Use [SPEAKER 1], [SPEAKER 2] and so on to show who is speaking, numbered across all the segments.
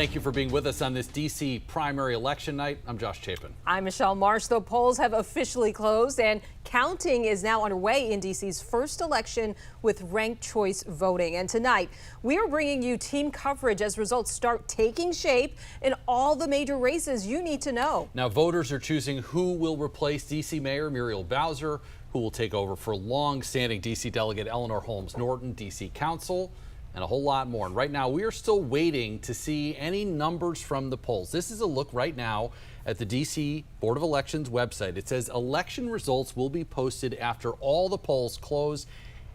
[SPEAKER 1] Thank you for being with us on this D.C. primary election night. I'm Josh Chapin.
[SPEAKER 2] I'm Michelle Marsh. The polls have officially closed and counting is now underway in D.C.'s first election with ranked choice voting. And tonight, we are bringing you team coverage as results start taking shape in all the major races you need to know.
[SPEAKER 1] Now, voters are choosing who will replace D.C. Mayor Muriel Bowser, who will take over for long-standing D.C. Delegate Eleanor Holmes Norton, D.C. Council, and a whole lot more. And right now, we are still waiting to see any numbers from the polls. This is a look right now at the D.C. Board of Elections website. It says election results will be posted after all the polls close,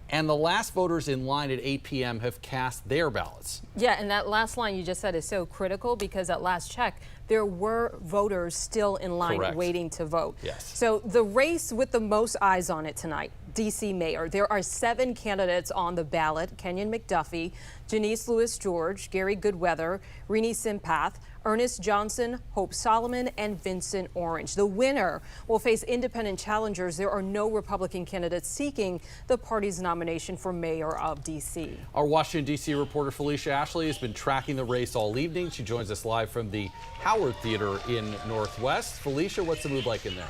[SPEAKER 1] and the last voters in line at 8 p.m. have cast their ballots.
[SPEAKER 2] Yeah, and that last line you just said is so critical because at last check, there were voters still in line
[SPEAKER 1] Correct.
[SPEAKER 2] Waiting to vote.
[SPEAKER 1] Yes.
[SPEAKER 2] So the race with the most eyes on it tonight, D.C. Mayor. There are 7 candidates on the ballot: Kenyon McDuffie, Janice Lewis-George, Gary Goodweather, Renee Simpath, Ernest Johnson, Hope Solomon, and Vincent Orange. The winner will face independent challengers. There are no Republican candidates seeking the party's nomination for mayor of D.C.
[SPEAKER 1] Our Washington, D.C. reporter Felicia Ashley has been tracking the race all evening. She joins us live from the Howard Theater in Northwest. Felicia, what's the mood like in there?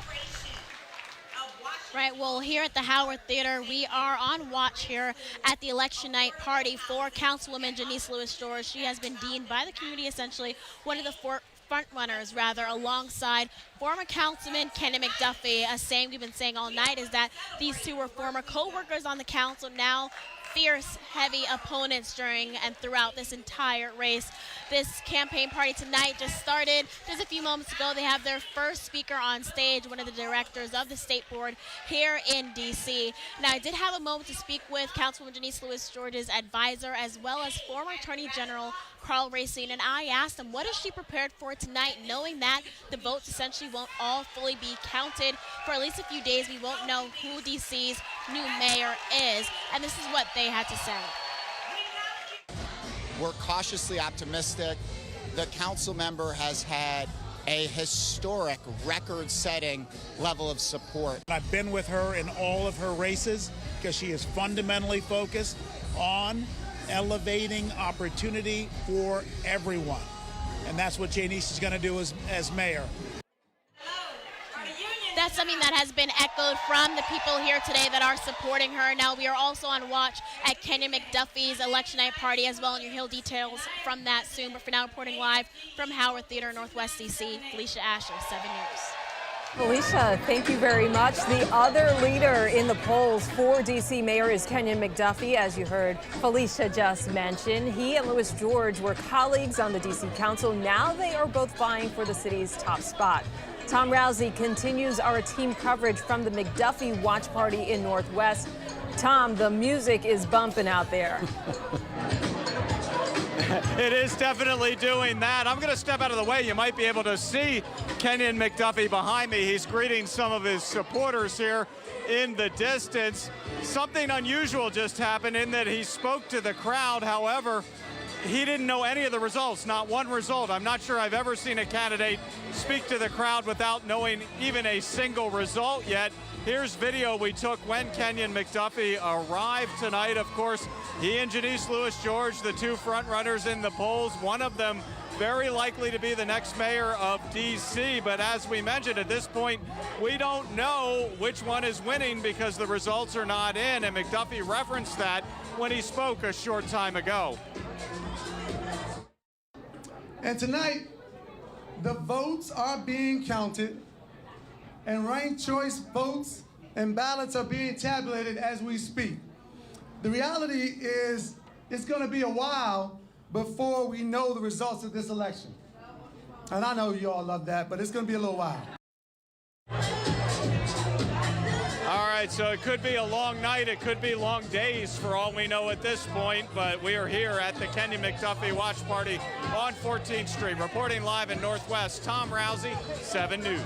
[SPEAKER 3] Right, well, here at the Howard Theater, we are on watch here at the election night party for Councilwoman Janice Lewis-George. She has been deemed by the community essentially one of the front runners, rather, alongside former Councilman Kenyon McDuffie. We've been saying all night is that these two were former co-workers on the council, now fierce, heavy opponents during and throughout this entire race. This campaign party tonight just started just a few moments ago. They have their first speaker on stage, one of the directors of the state board here in D.C. Now, I did have a moment to speak with Councilwoman Janice Lewis-George's advisor, as well as former Attorney General Karl Racine, and I asked him, what is she prepared for tonight, knowing that the votes essentially won't all fully be counted for at least a few days. We won't know who D.C.'s new mayor is, and this is what they had to say.
[SPEAKER 4] We're cautiously optimistic. The council member has had a historic record-setting level of support.
[SPEAKER 5] I've been with her in all of her races because she is fundamentally focused on elevating opportunity for everyone. And that's what Janice is going to do as mayor.
[SPEAKER 3] That's something that has been echoed from the people here today that are supporting her. Now, we are also on watch at Kenyon McDuffie's election night party as well, and you'll hear details from that soon. But for now, reporting live from Howard Theater, Northwest D.C., Felicia Ashley, 7 News.
[SPEAKER 2] Felicia, thank you very much. The other leader in the polls for D.C. Mayor is Kenyon McDuffie, as you heard Felicia just mention. He and Lewis-George were colleagues on the D.C. Council. Now they are both vying for the city's top spot. Tom Rousey continues our team coverage from the McDuffie watch party in Northwest. Tom, the music is bumping out there.
[SPEAKER 6] It is definitely doing that. I'm going to step out of the way. You might be able to see Kenyon McDuffie behind me. He's greeting some of his supporters here in the distance. Something unusual just happened in that he spoke to the crowd. However, he didn't know any of the results, not one result. I'm not sure I've ever seen a candidate speak to the crowd without knowing even a single result yet. Here's video we took when Kenyon McDuffie arrived tonight. Of course, he and Janice Lewis-George, the two front runners in the polls, one of them very likely to be the next mayor of D.C. But as we mentioned, at this point, we don't know which one is winning because the results are not in, and McDuffie referenced that when he spoke a short time ago.
[SPEAKER 7] And tonight, the votes are being counted, and ranked choice votes and ballots are being tabulated as we speak. The reality is it's going to be a while before we know the results of this election. And I know you all love that, but it's going to be a little while.
[SPEAKER 6] All right, so it could be a long night, it could be long days for all we know at this point, but we are here at the Kenyon McDuffie watch party on 14th Street. Reporting live in Northwest, Tom Rousey, 7 News.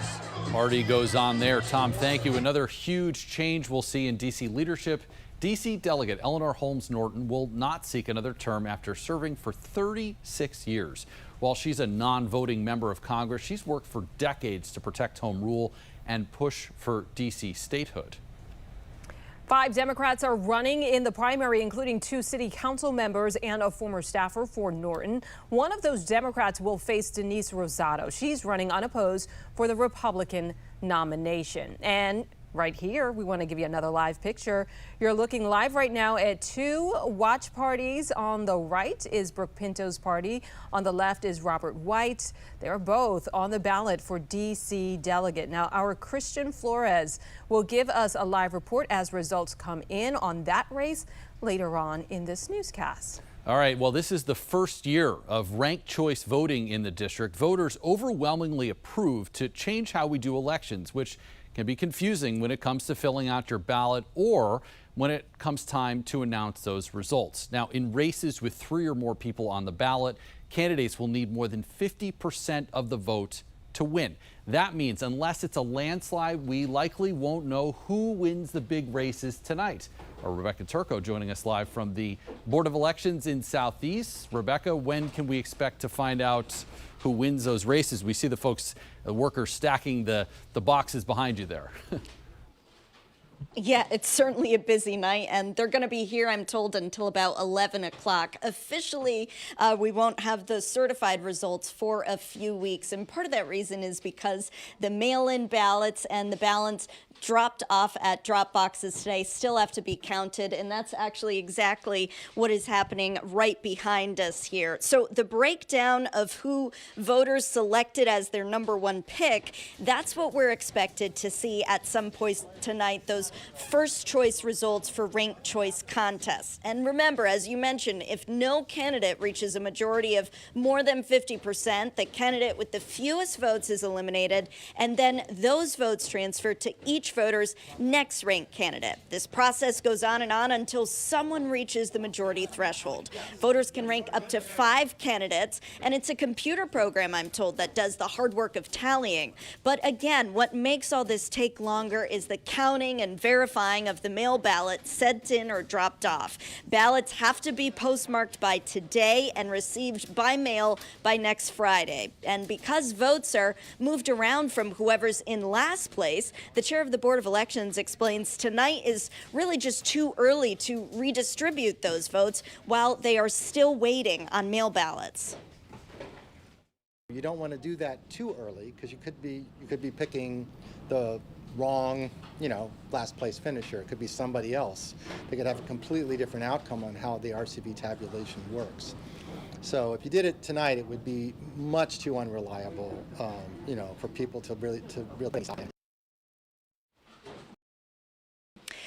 [SPEAKER 1] Party goes on there. Tom, thank you. Another huge change we'll see in D.C. leadership. D.C. Delegate Eleanor Holmes Norton will not seek another term after serving for 36 years. While she's a non-voting member of Congress, she's worked for decades to protect home rule and push for D.C. statehood.
[SPEAKER 2] 5 Democrats are running in the primary, including 2 city council members and a former staffer for Norton. One of those Democrats will face Denise Rosado. She's running unopposed for the Republican nomination. And right here, we want to give you another live picture. You're looking live right now at 2 watch parties. On the right is Brooke Pinto's party. On the left is Robert White. They're both on the ballot for D.C. delegate. Now, our Christian Flores will give us a live report as results come in on that race later on in this newscast.
[SPEAKER 1] All right, well, this is the first year of ranked choice voting in the district. Voters overwhelmingly approved to change how we do elections, which can be confusing when it comes to filling out your ballot or when it comes time to announce those results. Now, in races with 3 or more people on the ballot, candidates will need more than 50% of the vote to win. That means unless it's a landslide, we likely won't know who wins the big races tonight. Our Rebecca Turco joining us live from the Board of Elections in Southeast. Rebecca, when can we expect to find out who wins those races? We see the folks, the workers stacking the boxes behind you there.
[SPEAKER 8] Yeah, it's certainly a busy night, and they're going to be here, I'm told, until about 11 o'clock. Officially, we won't have the certified results for a few weeks, and part of that reason is because the mail-in ballots and the ballots dropped off at drop boxes today still have to be counted, and that's actually exactly what is happening right behind us here. So the breakdown of who voters selected as their #1 pick, that's what we're expected to see at some point tonight, those first choice results for ranked choice contests. And remember, as you mentioned, if no candidate reaches a majority of more than 50%, the candidate with the fewest votes is eliminated, and then those votes transfer to each voter's next ranked candidate. This process goes on and on until someone reaches the majority threshold. Voters can rank up to 5 candidates, and it's a computer program, I'm told, that does the hard work of tallying. But again, what makes all this take longer is the counting and verifying of the mail ballot sent in or dropped off. Ballots have to be postmarked by today and received by mail by next Friday. And because votes are moved around from whoever's in last place, the chair of the Board of Elections explains tonight is really just too early to redistribute those votes while they are still waiting on mail ballots.
[SPEAKER 9] You don't want to do that too early because you could be picking the wrong, last place finisher. It could be somebody else. They could have a completely different outcome on how the RCV tabulation works. So if you did it tonight, it would be much too unreliable, for people to really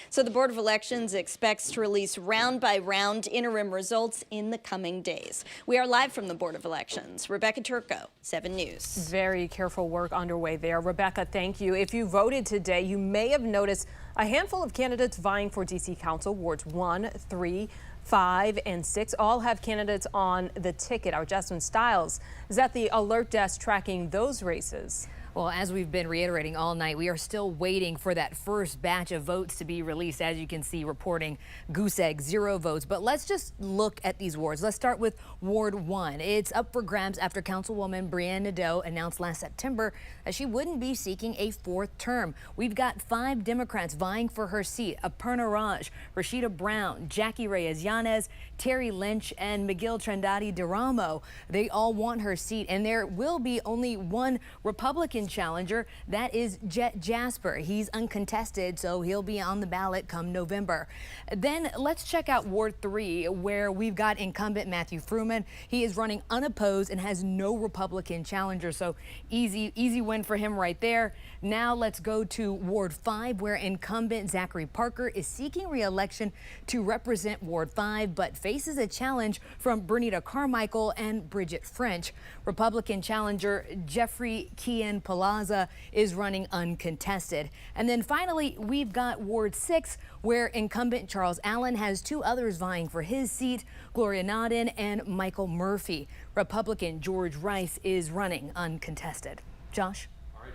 [SPEAKER 8] So the Board of Elections expects to release round-by-round interim results in the coming days. We are live from the Board of Elections. Rebecca Turco, 7 News.
[SPEAKER 2] Very careful work underway there. Rebecca, thank you. If you voted today, you may have noticed a handful of candidates vying for D.C. Council. Wards 1, 3, 5, and 6 all have candidates on the ticket. Our Jasmine Stiles is at the alert desk tracking those races.
[SPEAKER 10] Well, as we've been reiterating all night, we are still waiting for that first batch of votes to be released. As you can see, reporting goose egg, 0 votes. But let's just look at these wards. Let's start with Ward 1. It's up for grabs after Councilwoman Brianne Nadeau announced last September that she wouldn't be seeking a 4th term. We've got 5 Democrats vying for her seat: Aparna Raj, Rashida Brown, Jackie Reyes-Yanez, Terry Lynch, and McGill Trindade DeRamo. They all want her seat, and there will be only one Republican challenger. That is Jet Jasper. He's uncontested, so he'll be on the ballot come November. Then let's check out Ward 3, where we've got incumbent Matthew Fruman. He is running unopposed and has no Republican challenger, so easy win for him right there. Now let's go to Ward 5, where incumbent Zachary Parker is seeking re-election to represent Ward 5, but faces a challenge from Bernita Carmichael and Bridget French. Republican challenger Jeffrey Kian Palaza is running uncontested. And then finally, we've got Ward 6, where incumbent Charles Allen has 2 others vying for his seat: Gloria Nodden and Michael Murphy. Republican George Rice is running uncontested. Josh?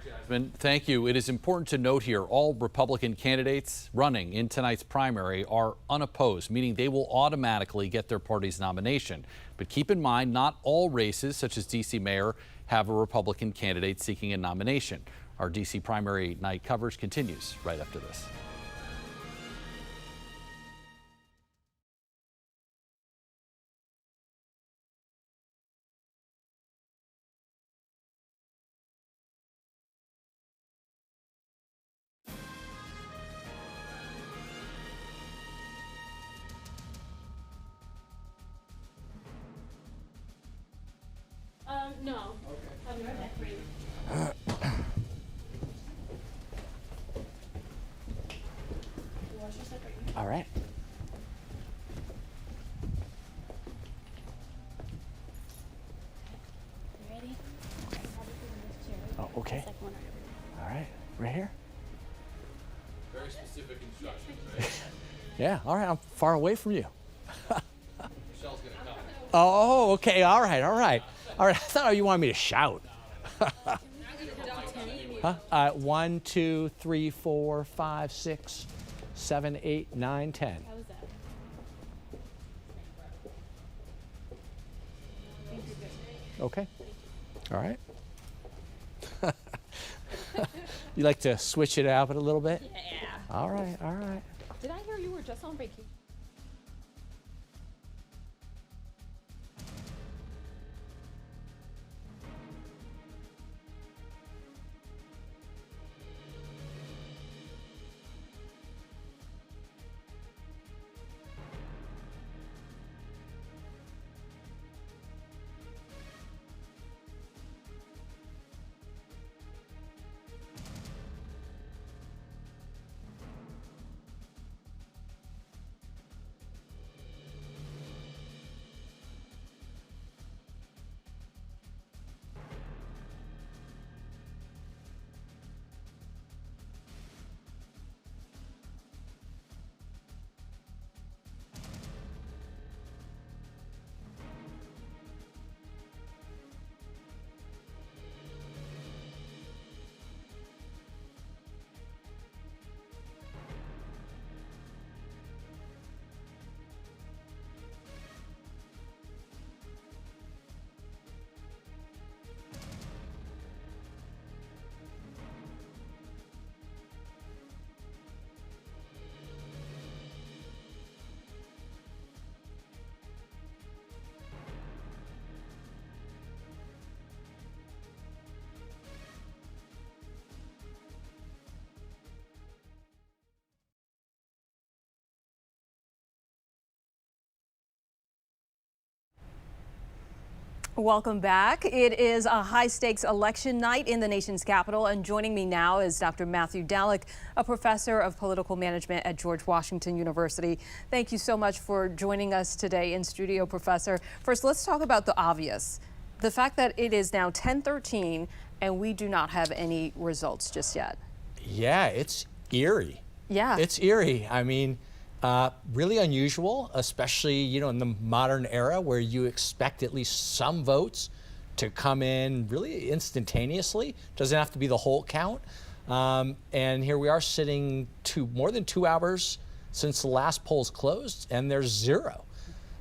[SPEAKER 1] Jasmine, thank you. It is important to note here all Republican candidates running in tonight's primary are unopposed, meaning they will automatically get their party's nomination. But keep in mind, not all races, such as D.C. Mayor, have a Republican candidate seeking a nomination. Our D.C. primary night coverage continues right after this.
[SPEAKER 3] No. I'll be right back for you.
[SPEAKER 11] All right.
[SPEAKER 3] You ready?
[SPEAKER 11] Oh, okay.
[SPEAKER 3] Second one right over there.
[SPEAKER 11] All right. Right here?
[SPEAKER 1] Very specific instructions, right?
[SPEAKER 11] Yeah. All right. I'm far away from you.
[SPEAKER 1] Michelle's gonna come.
[SPEAKER 11] Oh, okay. All right. All right. All right. I thought you wanted me to shout. Huh? 1, 2, 3, 4, 5, 6, 7, 8, 9, 10.
[SPEAKER 3] How was that?
[SPEAKER 11] Okay. All right. You like to switch it out a little bit?
[SPEAKER 3] Yeah.
[SPEAKER 11] All right. All right.
[SPEAKER 3] Did I hear you were just on vacation?
[SPEAKER 2] Welcome back. It is a high-stakes election night in the nation's capital, and joining me now is Dr. Matthew Dallek, a professor of political management at George Washington University. Thank you so much for joining us today in studio, Professor. First, let's talk about the obvious. The fact that it is now 10:13 and we do not have any results just yet.
[SPEAKER 11] Yeah, it's eerie.
[SPEAKER 2] Yeah.
[SPEAKER 11] It's eerie. I mean, really unusual, especially, in the modern era where you expect at least some votes to come in really instantaneously. Doesn't have to be the whole count. And here we are sitting more than 2 hours since the last polls closed, and there's 0.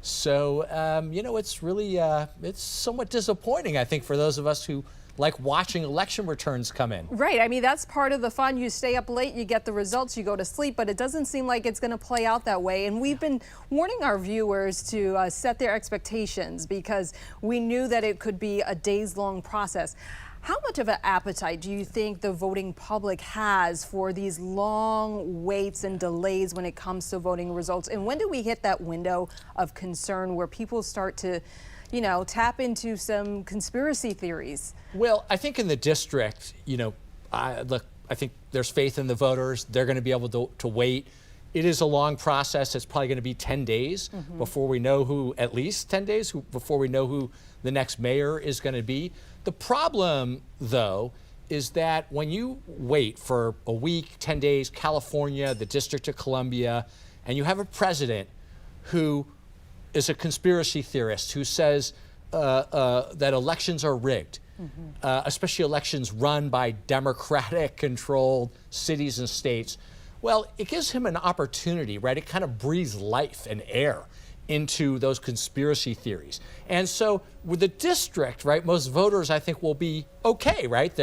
[SPEAKER 11] So, it's really, it's somewhat disappointing, I think, for those of us who like watching election returns come in.
[SPEAKER 2] Right. I mean, that's part of the fun. You stay up late, you get the results, you go to sleep, but it doesn't seem like it's going to play out that way. And we've been warning our viewers to set their expectations because we knew that it could be a days-long process. How much of an appetite do you think the voting public has for these long waits and delays when it comes to voting results? And when do we hit that window of concern where people start to tap into some conspiracy theories?
[SPEAKER 11] Well, I think in the district, I think there's faith in the voters. They're going to be able to wait. It is a long process. It's probably going to be 10 days before we know at least 10 days before we know who the next mayor is going to be. The problem, though, is that when you wait for a week, 10 days, California, the District of Columbia, and you have a president who is a conspiracy theorist who says that elections are rigged, especially elections run by Democratic-controlled cities and states, well, it gives him an opportunity, right? It kind of breathes life and air into those conspiracy theories. And so with the district, right, most voters, I think, will be okay, right?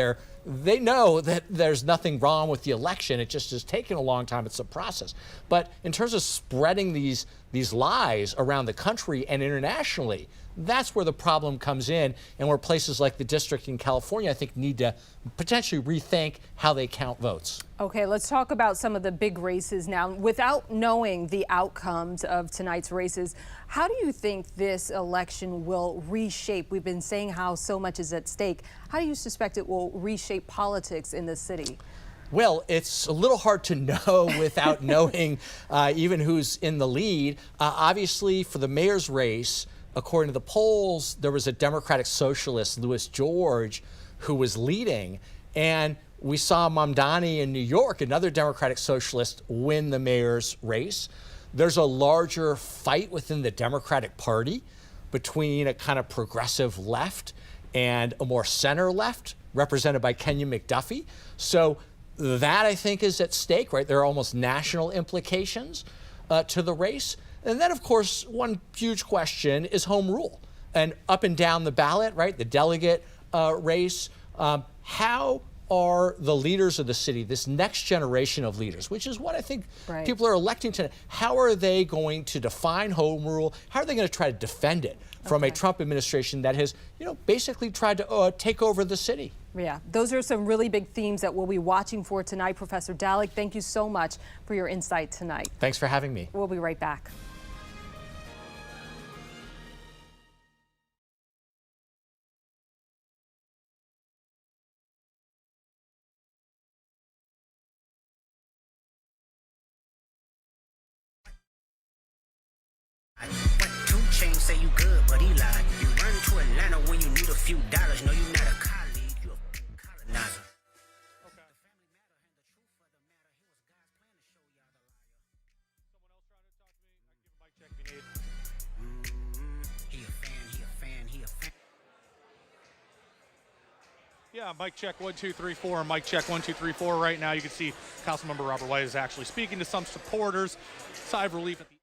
[SPEAKER 11] They know that there's nothing wrong with the election. It just is taking a long time. It's a process. But in terms of spreading these these lies around the country and internationally. That's where the problem comes in, and where places like the district in California, I think, need to potentially rethink how they count votes.
[SPEAKER 2] Okay, let's talk about some of the big races now. Without knowing the outcomes of tonight's races, how do you think this election will reshape? We've been saying how so much is at stake. How do you suspect it will reshape politics in the city?
[SPEAKER 11] Well, it's a little hard to know without knowing even who's in the lead. Obviously, for the mayor's race, according to the polls, there was a Democratic socialist, Louis George, who was leading. And we saw Mamdani in New York, another Democratic socialist, win the mayor's race. There's a larger fight within the Democratic Party between a kind of progressive left and a more center left, represented by Kenyon McDuffie. So that, I think, is at stake, right? There are almost national implications to the race. And then, of course, one huge question is home rule. And up and down the ballot, right, the delegate race, how are the leaders of the city, this next generation of leaders, which is what I think people are electing tonight, how are they going to define home rule? How are they going to try to defend it from a Trump administration that has, basically tried to take over the city?
[SPEAKER 2] Yeah, those are some really big themes that we'll be watching for tonight. Professor Dalick, thank you so much for your insight tonight.
[SPEAKER 11] Thanks for having me.
[SPEAKER 2] We'll be right back.
[SPEAKER 12] Say you good, but he lied. You run to Atlanta when you need a few dollars. No, you're not a colleague, you're a colonizer.
[SPEAKER 13] Yeah, mic check 1 2 3 4. Mic check 1 2 3 4. Right now, you can see Councilmember Robert White is actually speaking to some supporters. Sigh of relief at the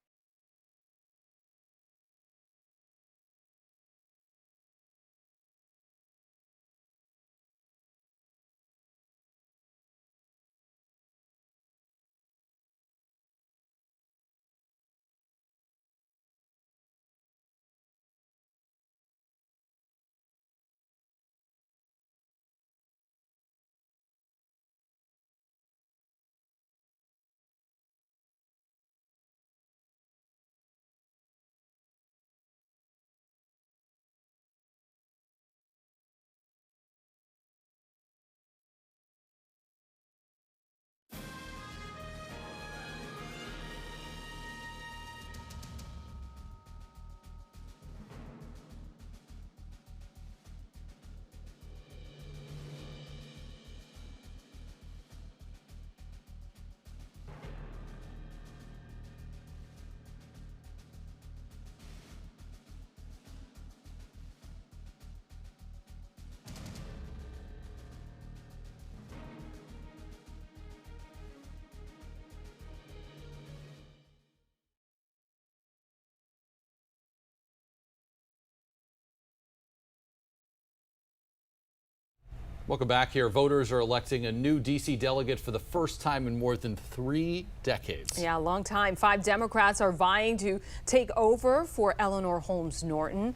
[SPEAKER 1] Welcome back here. Voters are electing a new D.C. delegate for the first time in more than 3 decades.
[SPEAKER 2] Yeah, a long time. 5 Democrats are vying to take over for Eleanor Holmes Norton.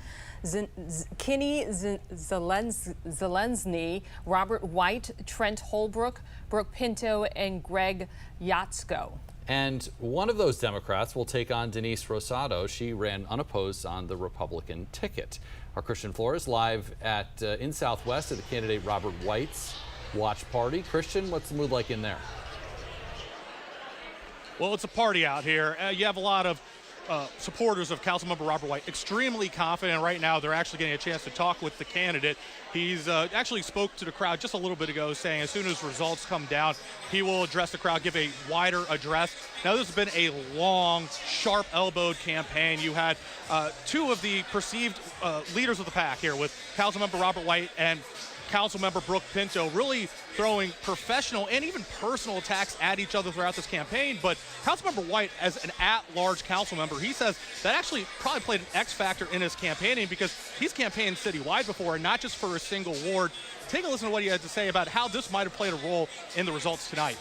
[SPEAKER 2] Kinney Zelensny, Robert White, Trent Holbrook, Brooke Pinto, and Greg Yatsko.
[SPEAKER 1] And one of those Democrats will take on Denise Rosado. She ran unopposed on the Republican ticket. Our Christian Flores live at in Southwest at the candidate Robert White's watch party. Christian, what's the mood like in there?
[SPEAKER 13] Well, it's a party out here. You have a lot of supporters of Councilmember Robert White, extremely confident right now. They're actually getting a chance to talk with the candidate. He's actually spoke to the crowd just a little bit ago, saying as soon as results come down, he will address the crowd, give a wider address. Now, this has been a long, sharp-elbowed campaign. You had 2 of the perceived leaders of the pack here with Councilmember Robert White and Councilmember Brooke Pinto really throwing professional and even personal attacks at each other throughout this campaign. But Councilmember White, as an at-large council member, he says that actually probably played an X factor in his campaigning because he's campaigned citywide before and not just for a single ward. Take a listen to what he had to say about how this might have played a role in the results tonight.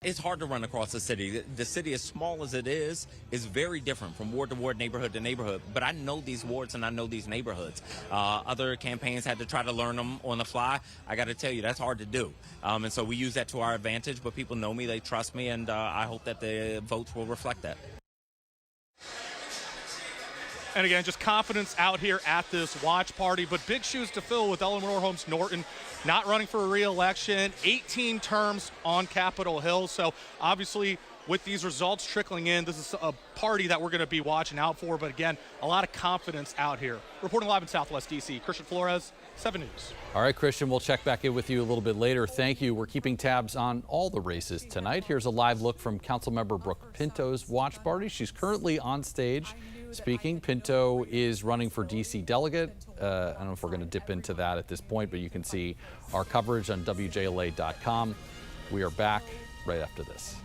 [SPEAKER 14] It's hard to run across the city. The city, as small as it is very different from ward to ward, neighborhood to neighborhood. But I know these wards and I know these neighborhoods. Other campaigns had to try to learn them on the fly. I got to tell you, that's hard to do. And so we use that to our advantage. But people know me, they trust me, and I hope that the votes will reflect that.
[SPEAKER 13] And again, just confidence out here at this watch party, but big shoes to fill with Eleanor Holmes Norton not running for a re-election, 18 terms on Capitol Hill. So obviously with these results trickling in, this is a party that we're going to be watching out for. But again, a lot of confidence out here. Reporting live in Southwest DC, Christian Flores, 7 News.
[SPEAKER 1] All right, Christian, we'll check back in with you a little bit later. Thank you. We're keeping tabs on all the races tonight. Here's a live look from Councilmember Brooke Pinto's watch party. She's currently on stage speaking. Pinto is running for D.C. delegate. I don't know if we're going to dip into that at this point, but you can see our coverage on WJLA.com. We are back right after this.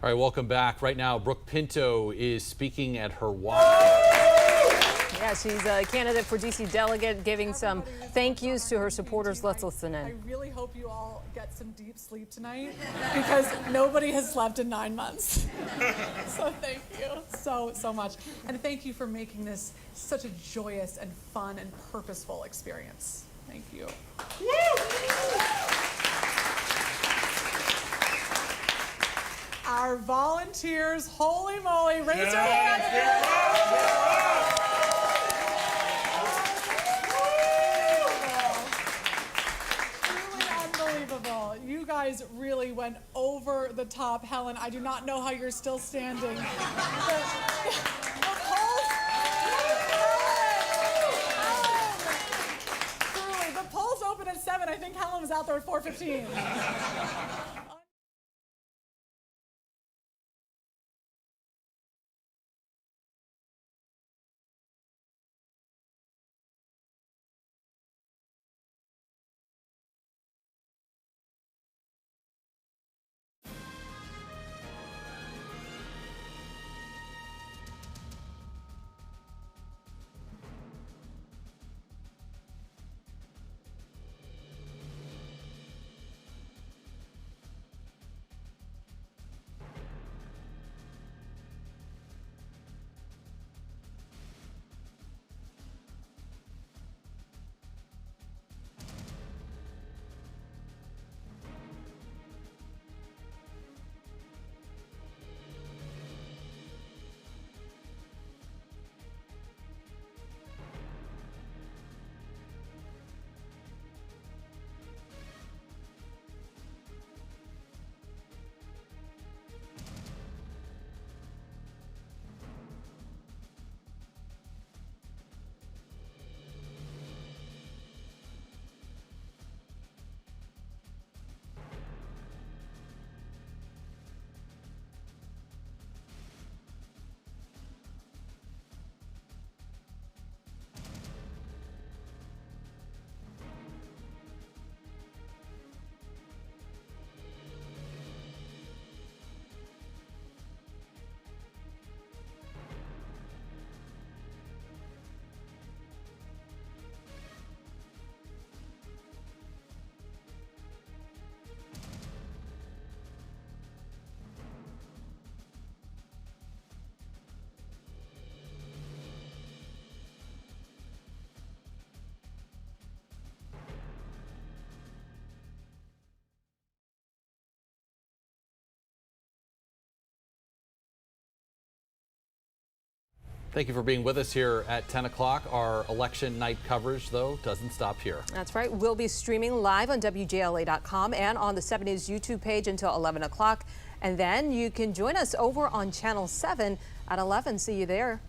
[SPEAKER 1] All right, welcome back. Right now, Brooke Pinto is speaking at her watch.
[SPEAKER 2] Yeah, she's a candidate for D.C. delegate, giving some thank yous to her supporters. Let's listen in.
[SPEAKER 15] I really hope you all get some deep sleep tonight because nobody has slept in 9 months. So thank you so much. And thank you for making this such a joyous and fun and purposeful experience. Thank you. Our volunteers, holy moly, raise your hand. Truly unbelievable. You guys really went over the top. Helen, I do not know how you're still standing. The polls open at 7. I think Helen was out there at 4:15.
[SPEAKER 1] Thank you for being with us here at 10 o'clock. Our election night coverage, though, doesn't stop here.
[SPEAKER 2] That's right. We'll be streaming live on WJLA.com and on the 7 News YouTube page until 11 o'clock. And then you can join us over on Channel 7 at 11. See you there.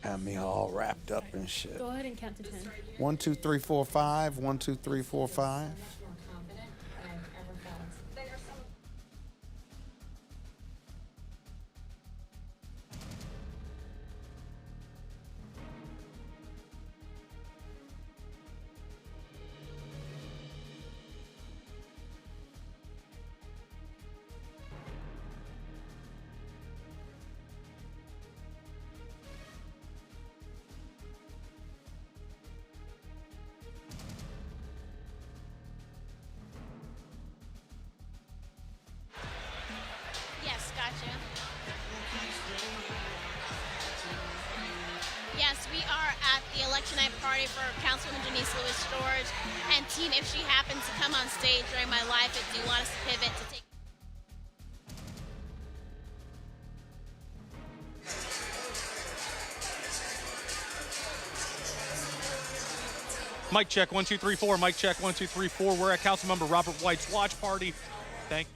[SPEAKER 16] Have me all wrapped up and shit.
[SPEAKER 3] Go ahead and count to 10.
[SPEAKER 16] 1, 2, 3, 4, 5. 1, 2, 3, 4, 5.
[SPEAKER 3] Yes, gotcha. Yes, we are at the election night party for Councilwoman Janice Lewis George. And team, if she happens to come on stage during my live, if you want us to pivot to take.
[SPEAKER 13] Mic check, 1, 2, 3, 4. Mic check, 1, 2, 3, 4. We're at Councilmember Robert White's watch party. Thank you.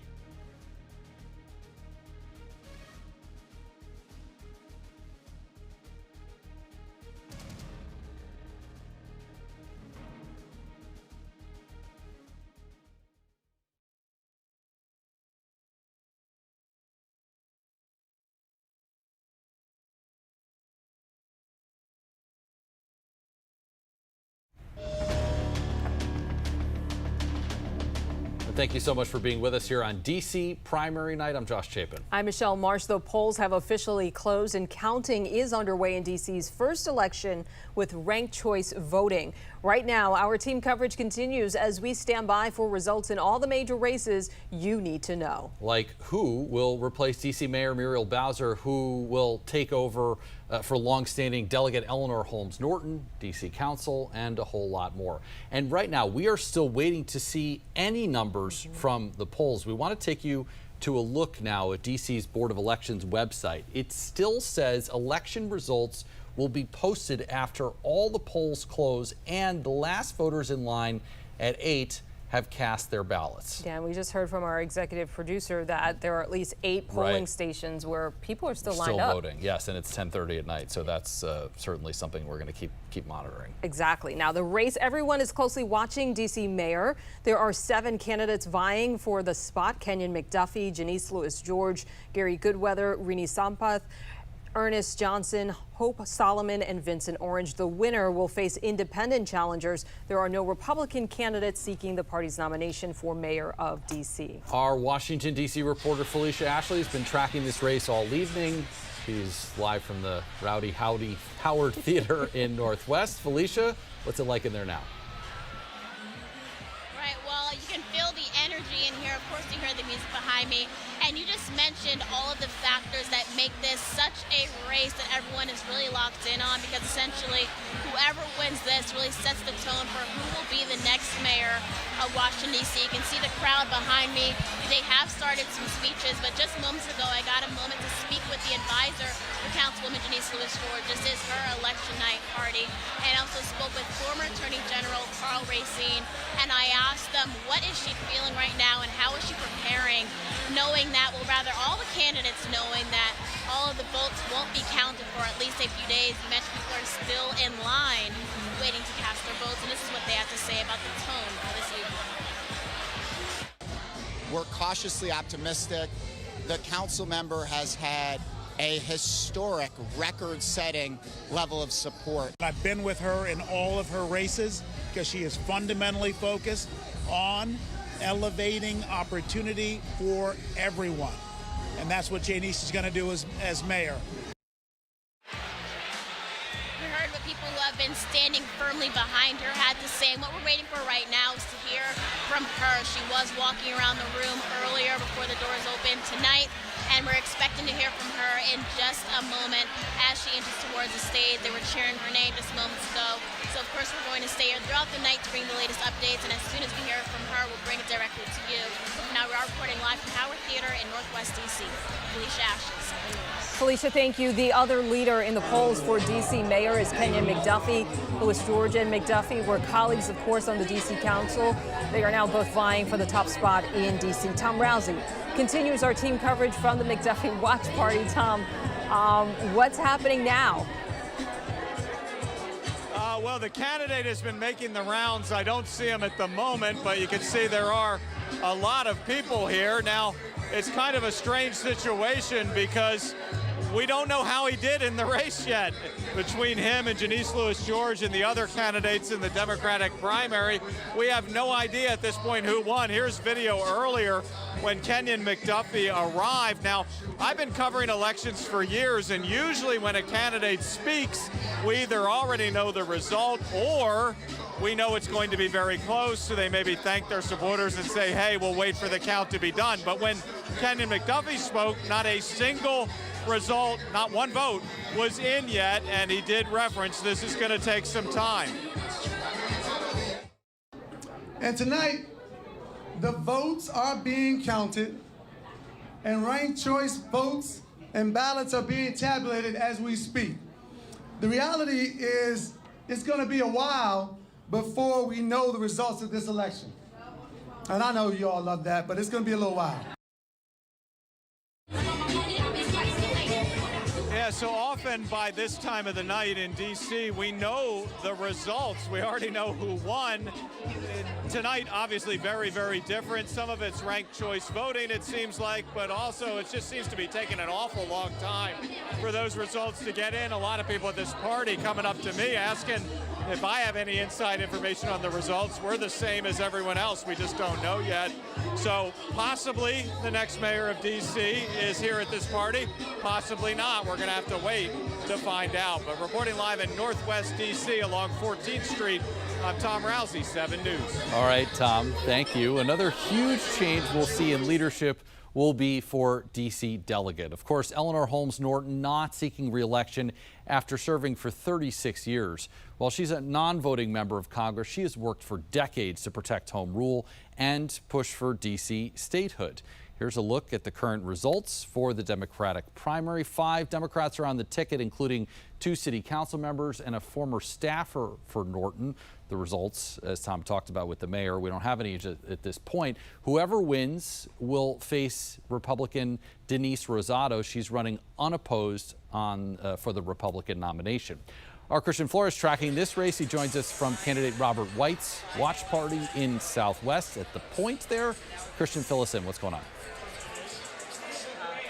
[SPEAKER 1] Thank you so much for being with us here on D.C. primary night. I'm Josh Chapin.
[SPEAKER 2] I'm Michelle Marsh. The polls have officially closed and counting is underway in D.C.'s first election with ranked choice voting. Right now, our team coverage continues as we stand by for results in all the major races you need to know.
[SPEAKER 1] Like who will replace D.C. Mayor Muriel Bowser, who will take over for longstanding Delegate Eleanor Holmes Norton, D.C. Council, and a whole lot more. And right now, we are still waiting to see any numbers from the polls. We want to take you to a look now at D.C.'s Board of Elections website. It still says election results will be posted after all the polls close and the last voters in line at 8 have cast their ballots.
[SPEAKER 2] Yeah, and we just heard from our executive producer that there are at least 8 polling stations where people are still lined up.
[SPEAKER 1] Still voting, yes, and it's 10:30 at night, so that's certainly something we're going to keep monitoring.
[SPEAKER 2] Exactly. Now, the race everyone is closely watching, D.C. Mayor. There are 7 candidates vying for the spot: Kenyon McDuffie, Janice Lewis George, Gary Goodweather, Rini Sampath, Ernest Johnson, Hope Solomon, and Vincent Orange. The winner will face independent challengers. There are no Republican candidates seeking the party's nomination for mayor of D.C.
[SPEAKER 1] Our Washington, D.C. reporter Felicia Ashley has been tracking this race all evening. She's live from the Rowdy Howard Theater in Northwest. Felicia, what's it like in there now?
[SPEAKER 3] Right, well, you can feel the energy in here. Of course, you hear the music behind me. And you just mentioned all of the factors that make this such a race. race that everyone is really locked in on, because essentially whoever wins this really sets the tone for who will be the next mayor of Washington, D.C. You can see the crowd behind me. They have started some speeches, but just moments ago I got a moment to speak with the advisor for Councilwoman Denise Lewis-George. This is her election night party. And I also spoke with former Attorney General Karl Racine, and I asked them what is she feeling right now and how is she preparing, knowing that, well, rather all the candidates knowing that all of the votes won't be counted for at least a few days. You mentioned people are still in line waiting to cast their votes, and this is what they have to say about the tone of this evening.
[SPEAKER 4] We're cautiously optimistic. The council member has had a historic record-setting level of support.
[SPEAKER 5] I've been with her in all of her races because she is fundamentally focused on elevating opportunity for everyone. And that's what Janice is going to do as mayor.
[SPEAKER 3] We heard what people who have been standing firmly behind her had to say. And what we're waiting for right now is to hear from her. She was walking around the room earlier before the doors opened tonight, and we're expecting to hear from her in just a moment as she inches towards the stage. They were cheering her name just moments ago. So, of course, we're going to stay here throughout the night to bring the latest updates, and as soon as we hear from her, we'll bring it directly to you. Now we are reporting live from Howard Theater in Northwest D.C. Felicia Ashes.
[SPEAKER 2] Felicia, thank you. The other leader in the polls for D.C. mayor is Kenyon McDuffie. Lewis-George and McDuffie were colleagues, of course, on the D.C. Council. They are now both vying for the top spot in D.C. Tom Rousey continues our team coverage from the McDuffie Watch Party. Tom, what's happening now?
[SPEAKER 6] Well, the candidate has been making the rounds. I don't see him at the moment, but you can see there are a lot of people here. Now, it's kind of a strange situation because we don't know how he did in the race yet. Between him and Denise Lewis-George and the other candidates in the Democratic primary, we have no idea at this point who won. Here's video earlier when Kenyon McDuffie arrived. Now, I've been covering elections for years, and usually when a candidate speaks, we either already know the result or we know it's going to be very close, so they maybe thank their supporters and say, hey, we'll wait for the count to be done. But when Kenyon McDuffie spoke, not a single result, not one vote was in yet, and he did reference this is going to take some time.
[SPEAKER 7] And tonight, the votes are being counted, and ranked choice votes and ballots are being tabulated as we speak. The reality is it's going to be a while before we know the results of this election. And I know you all love that, but it's going to be a little while.
[SPEAKER 6] Yeah, so often by this time of the night in D.C., we know the results. We already know who won. Tonight, obviously, very, very different. Some of it's ranked choice voting, it seems like, but also it just seems to be taking an awful long time for those results to get in. A lot of people at this party coming up to me asking if I have any inside information on the results. We're the same as everyone else. We just don't know yet. So possibly the next mayor of D.C. is here at this party. Possibly not. We're going to have to wait to find out. But reporting live in Northwest D.C. along 14th Street, I'm Tom Rousey, 7 News.
[SPEAKER 1] All right, Tom, thank you. Another huge change we'll see in leadership will be for D.C. delegate. Of course, Eleanor Holmes Norton not seeking re-election after serving for 36 years. While she's a non-voting member of Congress, she has worked for decades to protect home rule and push for D.C. statehood. Here's a look at the current results for the Democratic primary. 5 Democrats are on the ticket, including 2 city council members and a former staffer for Norton. The results, as Tom talked about with the mayor, we don't have any at this point. Whoever wins will face Republican Denise Rosado. She's running unopposed for the Republican nomination. Our Christian Flores tracking this race. He joins us from candidate Robert White's watch party in Southwest at the point there. Christian, fill us in. What's going on?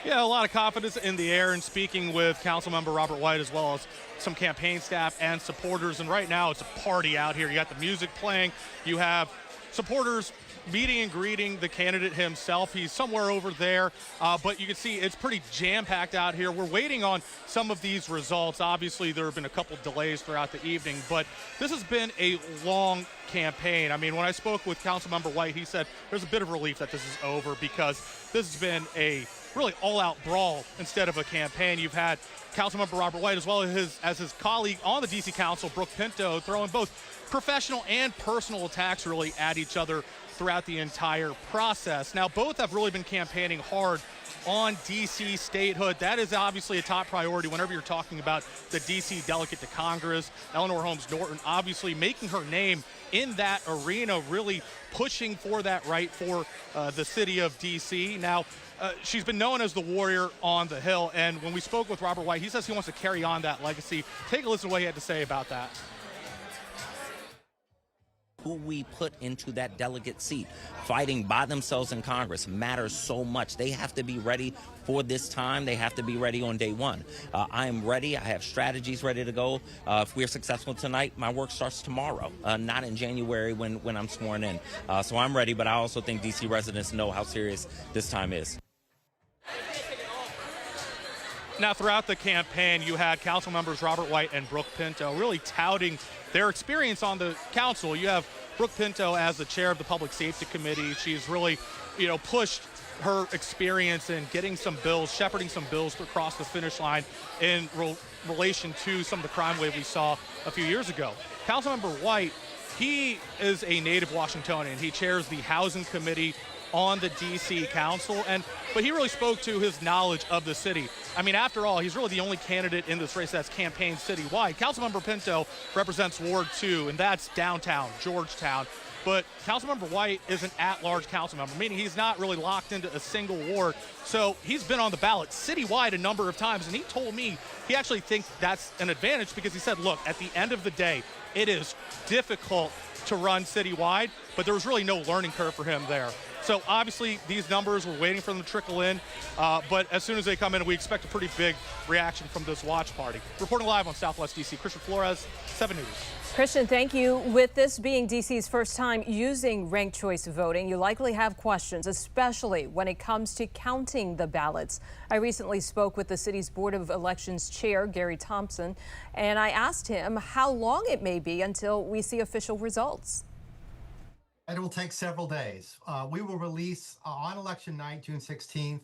[SPEAKER 13] Yeah, a lot of confidence in the air, and speaking with Councilmember Robert White as well as some campaign staff and supporters. And right now it's a party out here. You got the music playing. You have supporters meeting and greeting the candidate himself. He's somewhere over there, but you can see it's pretty jam-packed out here. We're waiting on some of these results. Obviously, there have been a couple delays throughout the evening, but this has been a long campaign. I mean, when I spoke with Councilmember White, he said there's a bit of relief that this is over because this has been a really all-out brawl instead of a campaign. You've had Councilmember Robert White as well as his colleague on the D.C. Council, Brooke Pinto, throwing both professional and personal attacks really at each other throughout the entire process. Now, both have really been campaigning hard on D.C. statehood. That is obviously a top priority whenever you're talking about the D.C. delegate to Congress. Eleanor Holmes Norton obviously making her name in that arena, really pushing for that right for the city of D.C. Now, she's been known as the warrior on the Hill, and when we spoke with Robert White, he says he wants to carry on that legacy. Take a listen to what he had to say about that.
[SPEAKER 14] Who we put into that delegate seat, fighting by themselves in Congress, matters so much. They have to be ready for this time. They have to be ready on day one. I am ready. I have strategies ready to go. If we're successful tonight, my work starts tomorrow, not in January when I'm sworn in. So I'm ready, but I also think D.C. residents know how serious this time is.
[SPEAKER 13] Now, throughout the campaign, you had council members Robert White and Brooke Pinto really touting their experience on the council. You have Brooke Pinto as the chair of the Public Safety Committee. She's really, pushed her experience in getting some bills, shepherding some bills across the finish line in relation to some of the crime wave we saw a few years ago. Councilmember White, he is a native Washingtonian. He chairs the Housing Committee on the D.C. Council, but he really spoke to his knowledge of the city. I mean, after all, he's really the only candidate in this race that's campaigned citywide. Councilmember Pinto represents Ward 2, and that's downtown Georgetown. But Councilmember White is an at-large council member, meaning he's not really locked into a single ward. So he's been on the ballot citywide a number of times, and he told me he actually thinks that's an advantage because he said, look, at the end of the day, it is difficult to run citywide, but there was really no learning curve for him there. So obviously these numbers, we're waiting for them to trickle in, but as soon as they come in, we expect a pretty big reaction from this watch party. Reporting live on Southwest DC, Christian Flores, 7 News.
[SPEAKER 2] Christian, thank you. With this being D.C.'s first time using ranked choice voting, you likely have questions, especially when it comes to counting the ballots. I recently spoke with the city's Board of Elections chair, Gary Thompson, and I asked him how long it may be until we see official results.
[SPEAKER 9] It will take several days. We will release on election night, June 16th,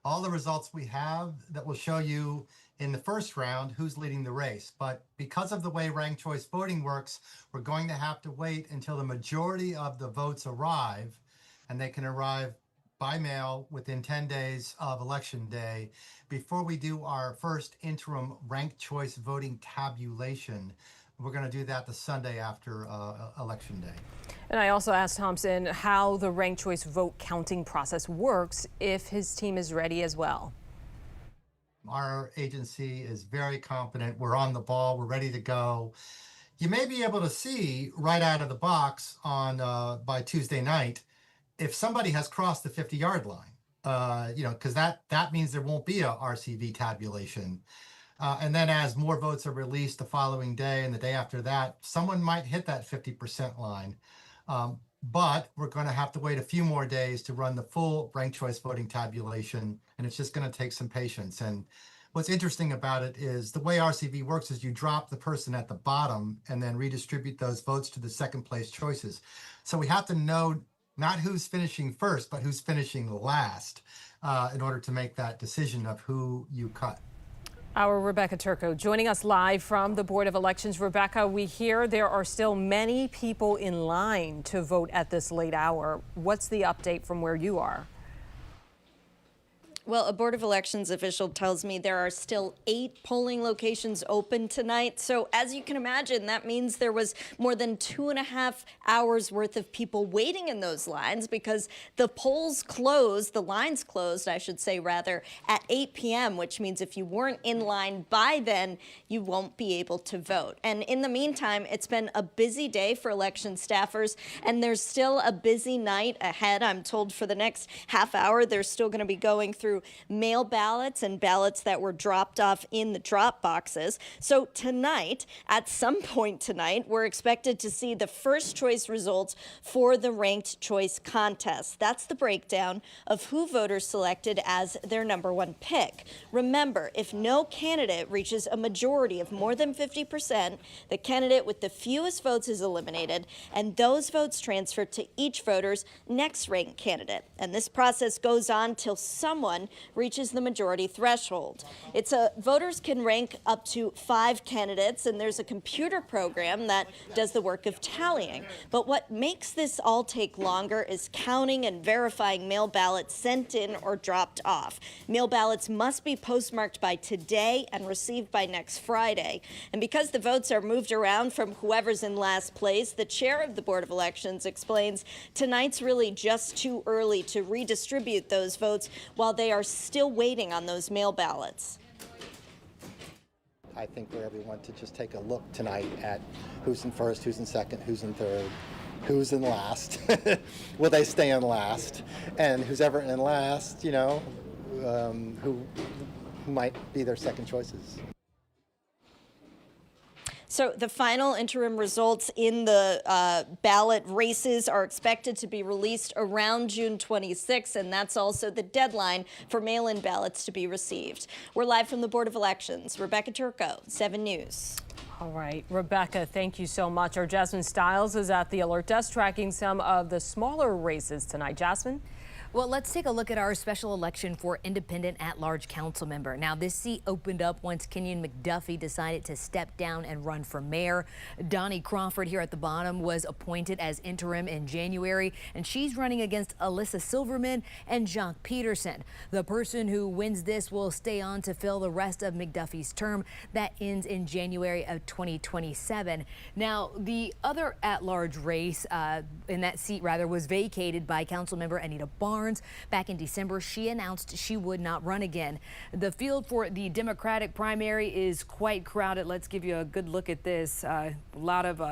[SPEAKER 9] all the results we have that will show you in the first round who's leading the race. But because of the way ranked choice voting works, we're going to have to wait until the majority of the votes arrive, and they can arrive by mail within 10 days of election day before we do our first interim ranked choice voting tabulation. We're going to do that the Sunday after election day.
[SPEAKER 2] And I also asked Thompson how the ranked choice vote counting process works if his team is ready as well.
[SPEAKER 9] Our agency is very confident. We're on the ball. We're ready to go. You may be able to see right out of the box on by Tuesday night if somebody has crossed the 50-yard line, because that means there won't be a RCV tabulation. And then as more votes are released the following day and the day after that, someone might hit that 50% line. But we're going to have to wait a few more days to run the full ranked choice voting tabulation, and it's just going to take some patience. And what's interesting about it is the way RCV works is you drop the person at the bottom and then redistribute those votes to the second place choices. So we have to know not who's finishing first, but who's finishing last in order to make that decision of who you cut.
[SPEAKER 2] Our Rebecca Turco joining us live from the Board of Elections. Rebecca, we hear there are still many people in line to vote at this late hour. What's the update from where you are?
[SPEAKER 8] Well, a Board of Elections official tells me there are still 8 polling locations open tonight. So as you can imagine, that means there was more than 2.5 hours worth of people waiting in those lines because the polls closed, the lines closed, I should say rather, at 8 p.m., which means if you weren't in line by then, you won't be able to vote. And in the meantime, it's been a busy day for election staffers, and there's still a busy night ahead. I'm told for the next half hour, they're still going to be going through mail ballots and ballots that were dropped off in the drop boxes. So tonight, at some point tonight, we're expected to see the first choice results for the ranked choice contest. That's the breakdown of who voters selected as their #1 pick. Remember, if no candidate reaches a majority of more than 50%, the candidate with the fewest votes is eliminated, and those votes transfer to each voter's next ranked candidate. And this process goes on till someone one reaches the majority threshold. Voters can rank up to 5 candidates, and there's a computer program that does the work of tallying. But what makes this all take longer is counting and verifying mail ballots sent in or dropped off. Mail ballots must be postmarked by today and received by next Friday. And because the votes are moved around from whoever's in last place, the chair of the Board of Elections explains tonight's really just too early to redistribute those votes while they are still waiting on those mail ballots.
[SPEAKER 9] I think for everyone to just take a look tonight at who's in first, who's in second, who's in third, who's in last. Will they stay in last? And who's ever in last, you know, who might be their second choices.
[SPEAKER 8] So the final interim results in the ballot races are expected to be released around June 26, and that's also the deadline for mail-in ballots to be received. We're live from the Board of Elections. Rebecca Turco, 7 News.
[SPEAKER 2] All right, Rebecca, thank you so much. Our Jasmine Stiles is at the alert desk tracking some of the smaller races tonight. Jasmine?
[SPEAKER 10] Well, let's take a look at our special election for independent at-large council member. Now, this seat opened up once Kenyon McDuffie decided to step down and run for mayor. Donnie Crawford here at the bottom was appointed as interim in January, and she's running against Alyssa Silverman and Jacques Peterson. The person who wins this will stay on to fill the rest of McDuffie's term that ends in January of 2027. Now, the other at-large race in that seat, was vacated by Councilmember Anita Barnes. Back in December, she announced she would not run again. The field for the Democratic primary is quite crowded. Let's give you a good look at this. A lot of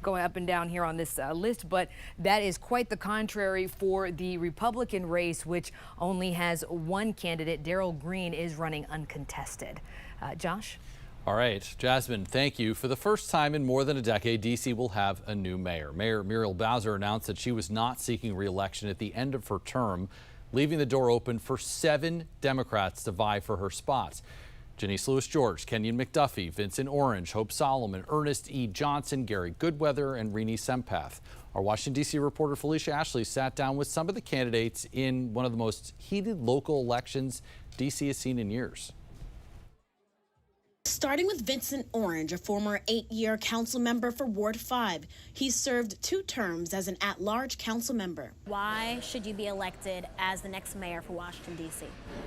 [SPEAKER 10] going up and down here on this list, but that is quite the contrary for the Republican race, which only has one candidate. Darrell Green is running uncontested. Josh?
[SPEAKER 1] All right, Jasmine, thank you. For the first time in more than a decade, D.C. will have a new mayor. Mayor Muriel Bowser announced that she was not seeking re-election at the end of her term, leaving the door open for 7 Democrats to vie for her spots. Janice Lewis-George, Kenyon McDuffie, Vincent Orange, Hope Solomon, Ernest E. Johnson, Gary Goodweather, and Renee Sempath. Our Washington, D.C. reporter Felicia Ashley sat down with some of the candidates in one of the most heated local elections D.C. has seen in years.
[SPEAKER 3] Starting with Vincent Orange, a former 8-year council member for Ward 5. He served 2 terms as an at-large council member.
[SPEAKER 17] Why should you be elected as the next mayor for Washington, D.C.?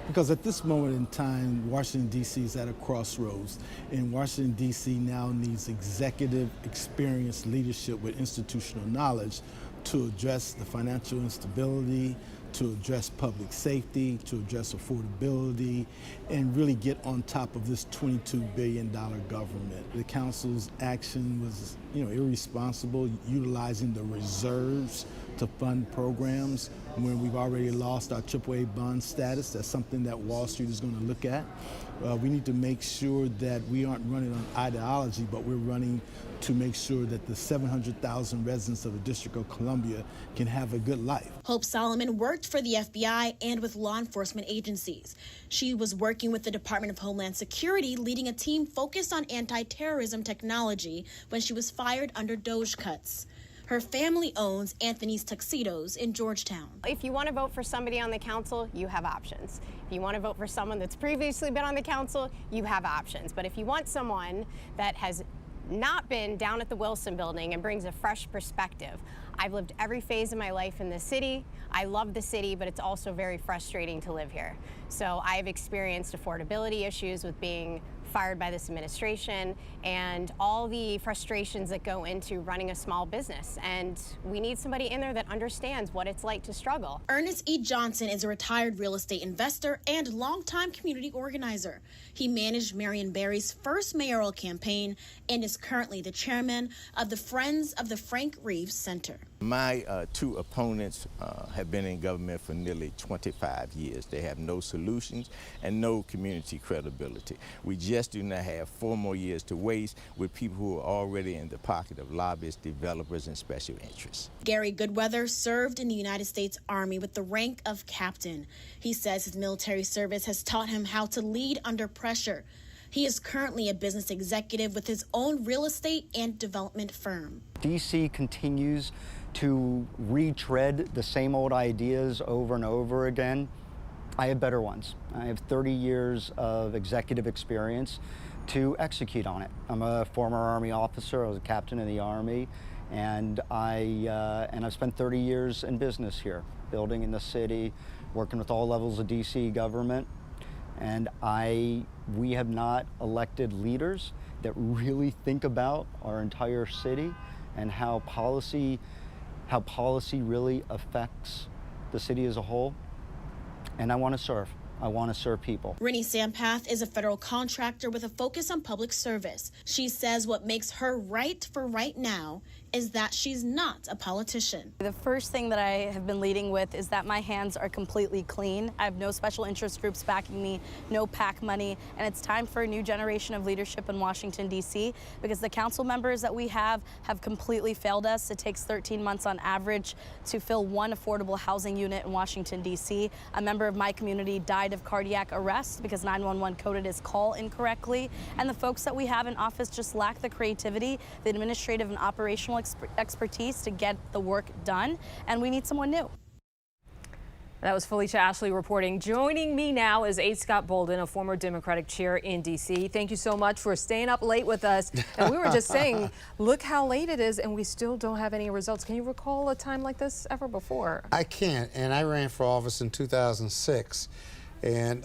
[SPEAKER 16] Because at this moment in time, Washington, D.C. is at a crossroads, and Washington, D.C. now needs executive, experienced leadership with institutional knowledge to address the financial instability, to address public safety, to address affordability, and really get on top of this $22 billion government. The council's action was, irresponsible, utilizing the reserves to fund programs when we've already lost our AAA bond status. That's something that Wall Street is going to look at. We need to make sure that we aren't running on ideology, but we're running to make sure that the 700,000 residents of the District of Columbia can have a good life.
[SPEAKER 3] Hope Solomon worked for the FBI and with law enforcement agencies. She was working with the Department of Homeland Security, leading a team focused on anti-terrorism technology when she was fired under DOJ cuts. Her family owns Anthony's Tuxedos in Georgetown.
[SPEAKER 18] If you want to vote for somebody on the council, you have options. If you want to vote for someone that's previously been on the council, you have options. But if you want someone that has not been down at the Wilson Building and brings a fresh perspective, I've lived every phase of my life in the city. I love the city, but it's also very frustrating to live here. So I've experienced affordability issues with being fired by this administration and all the frustrations that go into running a small business. And we need somebody in there that understands what it's like to struggle.
[SPEAKER 3] Ernest E. Johnson is a retired real estate investor and longtime community organizer. He managed Marion Barry's first mayoral campaign and is currently the chairman of the Friends of the Frank Reeves Center.
[SPEAKER 19] My 2 opponents have been in government for nearly 25 years. They have no solutions and no community credibility. We just do not have 4 more years to waste with people who are already in the pocket of lobbyists, developers, and special interests.
[SPEAKER 3] Gary Goodweather served in the United States Army with the rank of captain. He says his military service has taught him how to lead under pressure. He is currently a business executive with his own real estate and development firm.
[SPEAKER 20] D.C. continues to retread the same old ideas over and over again. I have better ones. I have 30 years of executive experience to execute on it. I'm a former Army officer. I was a captain in the Army, and I've spent 30 years in business here, building in the city, working with all levels of DC government. And we have not elected leaders that really think about our entire city and how policy really affects the city as a whole. And I want to serve. I want to serve people.
[SPEAKER 3] Rennie Sampath is a federal contractor with a focus on public service. She says what makes her right for right now is that she's not a politician.
[SPEAKER 21] The first thing that I have been leading with is that my hands are completely clean. I have no special interest groups backing me, no PAC money, and it's time for a new generation of leadership in Washington, D.C., because the council members that we have completely failed us. It takes 13 months on average to fill one affordable housing unit in Washington, D.C. A member of my community died of cardiac arrest because 911 coded his call incorrectly, and the folks that we have in office just lack the creativity, the administrative and operational expertise to get the work done, and we need someone new.
[SPEAKER 2] That was Felicia Ashley reporting. Joining me now is A. Scott Bolden, a former Democratic chair in D.C. Thank you so much for staying up late with us. And we were just saying, look how late it is, and we still don't have any results. Can you recall a time like this ever before?
[SPEAKER 22] I can't, and I ran for office in 2006, and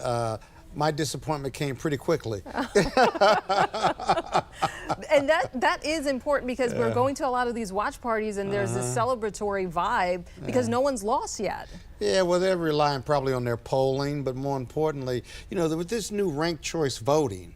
[SPEAKER 22] my disappointment came pretty quickly.
[SPEAKER 2] And that is important because we're going to a lot of these watch parties and there's this celebratory vibe because no one's lost yet.
[SPEAKER 22] Yeah, well, they're relying probably on their polling, but more importantly, you know, with this new ranked choice voting,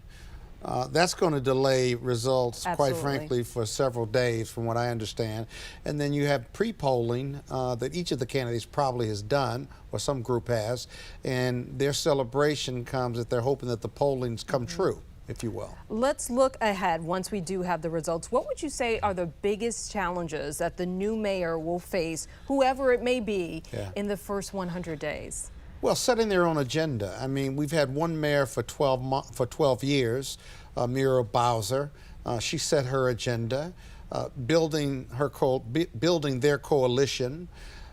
[SPEAKER 22] that's going to delay results, quite frankly, for several days, from what I understand. And then you have pre-polling that each of the candidates probably has done, or some group has, and their celebration comes that they're hoping that the pollings come true, if you will.
[SPEAKER 2] Let's look ahead once we do have the results. What would you say are the biggest challenges that the new mayor will face, whoever it may be, in the first 100 days?
[SPEAKER 22] Well, setting their own agenda. I mean, we've had one mayor for 12 years, Muriel Bowser. She set her agenda, building their coalition,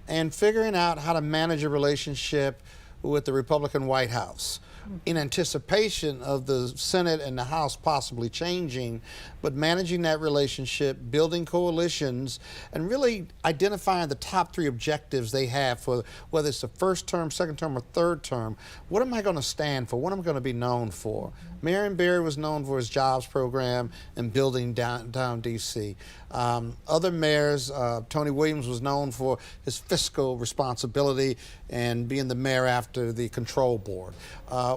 [SPEAKER 22] and figuring out how to manage a relationship with the Republican White House in anticipation of the Senate and the House possibly changing, but managing that relationship, building coalitions, and really identifying the top 3 objectives they have for whether it's the first term, second term, or third term. What am I going to stand for? What am I going to be known for? Marion Barry was known for his jobs program and building downtown D.C. Other mayors, Tony Williams was known for his fiscal responsibility and being the mayor after the control board.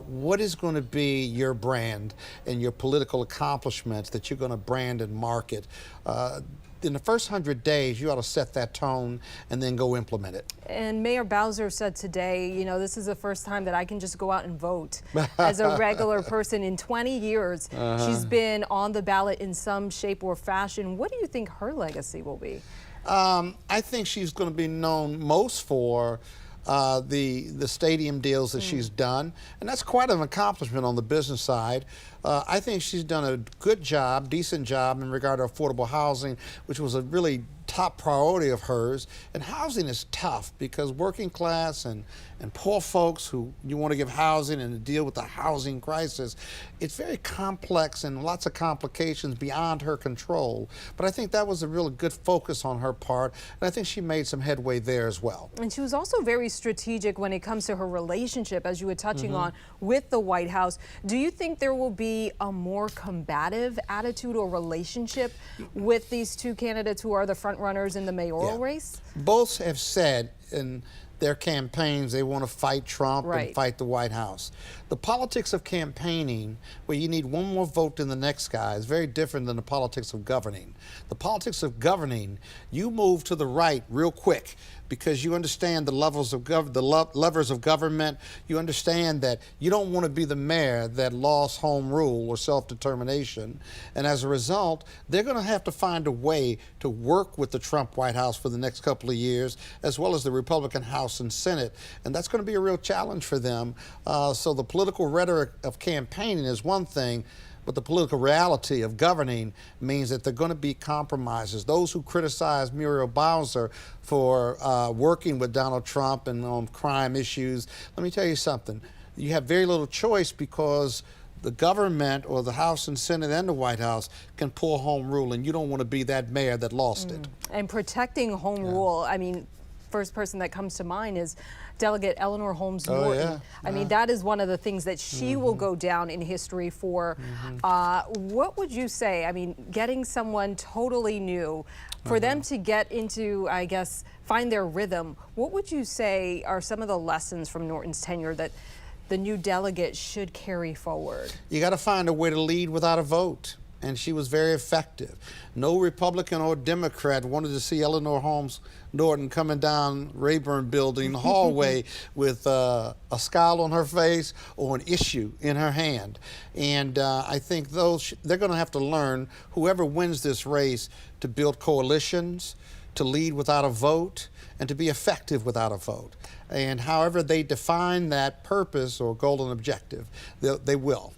[SPEAKER 22] What is going to be your brand and your political accomplishments that you're going to brand and market? In the first 100 days, you ought to set that tone and then go implement it.
[SPEAKER 2] And Mayor Bowser said today, you know, this is the first time that I can just go out and vote as a regular person. In 20 years, she's been on the ballot in some shape or fashion. What do you think her legacy will be?
[SPEAKER 22] I think she's going to be known most for the stadium deals that she's done, and that's quite an accomplishment on the business side. I think she's done a good job, decent job in regard to affordable housing, which was a really top priority of hers. And housing is tough because working class and poor folks who you want to give housing and to deal with the housing crisis, it's very complex and lots of complications beyond her control. But I think that was a really good focus on her part, and I think she made some headway there as well.
[SPEAKER 2] And she was also very strategic when it comes to her relationship, as you were touching on, with the White House. Do you think there will be a more combative attitude or relationship with these two candidates who are the front runners in the mayoral race?
[SPEAKER 22] Both have said in their campaigns they want to fight Trump and fight the White House. The politics of campaigning, where you need one more vote than the next guy, is very different than the politics of governing. The politics of governing, you move to the right real quick because you understand the levels of levers of government. You understand that you don't want to be the mayor that lost home rule or self-determination, and as a result, they're going to have to find a way to work with the Trump White House for the next couple of years, as well as the Republican House and Senate, and that's going to be a real challenge for them. So the political rhetoric of campaigning is one thing, But the political reality of governing means that there are going to be compromises. Those who criticize Muriel Bowser for working with Donald Trump and on crime issues, let me tell you something. You have very little choice because the government or the House and Senate and the White House can pull home rule, and you don't want to be that mayor that lost it.
[SPEAKER 2] And protecting home rule, I mean, first person that comes to mind is Delegate Eleanor Holmes Norton. I mean, that is one of the things that she will go down in history for. What would you say? I mean, getting someone totally new, for them to get into, I guess, find their rhythm, what would you say are some of the lessons from Norton's tenure that the new delegate should carry forward? You got to find a way to lead without a vote. And she was very effective. No Republican or Democrat wanted to see Eleanor Holmes Norton coming down Rayburn Building hallway with a scowl on her face or an issue in her hand. And I think they're going to have to learn, whoever wins this race, to build coalitions, to lead without a vote, and to be effective without a vote. And however they define that purpose or goal and objective, they will.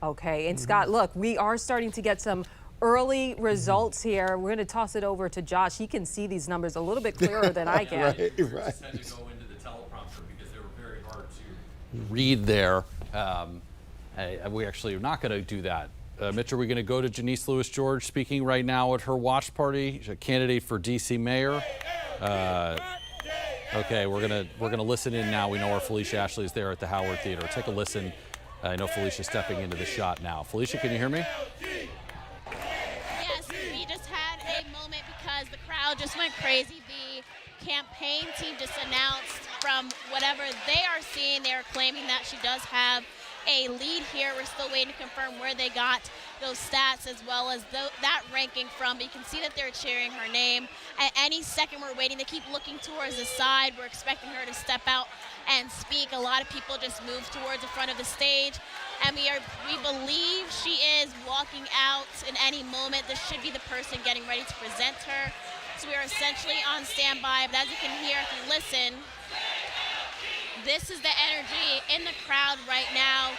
[SPEAKER 2] Okay, and Scott, look, we are starting to get some early results here. We're going to toss it over to Josh. He can see these numbers a little bit clearer than I can.
[SPEAKER 1] Right. Just had to go into the teleprompter because they were very hard to read there. We actually are not going to do that. Mitch, are we going to go to Janice Lewis George speaking right now at her watch party? She's a candidate for D.C. mayor. Okay, we're gonna listen in now. We know our Felicia Ashley is there at the Howard Theater. Take a listen. I know Felicia's stepping into the shot now. Felicia, can you hear me?
[SPEAKER 3] Yes, we just had a moment because the crowd just went crazy. The campaign team just announced from whatever they are seeing, they are claiming that she does have a lead here. We're still waiting to confirm where they got those stats as well as that ranking from, but you can see that they're cheering her name. At any second we're waiting, they keep looking towards the side. We're expecting her to step out and speak. A lot of people just move towards the front of the stage, and we believe she is walking out in any moment. This should be the person getting ready to present her. So we are essentially on standby, but as you can hear, if you listen, this is the energy in the crowd right now.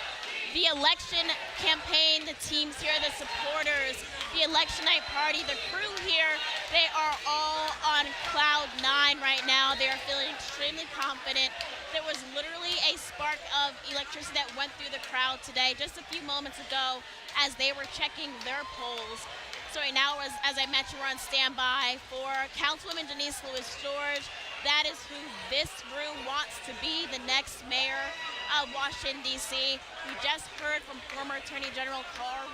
[SPEAKER 3] The election campaign, the teams here, the supporters, the election night party, the crew here, they are all on cloud 9 right now. They are feeling extremely confident. There was literally a spark of electricity that went through the crowd today just a few moments ago as they were checking their polls. So right now, as I mentioned, we're on standby for Councilwoman Janice Lewis George. That is who this room wants to be the next mayor of Washington, D.C. We just heard from former Attorney General Carl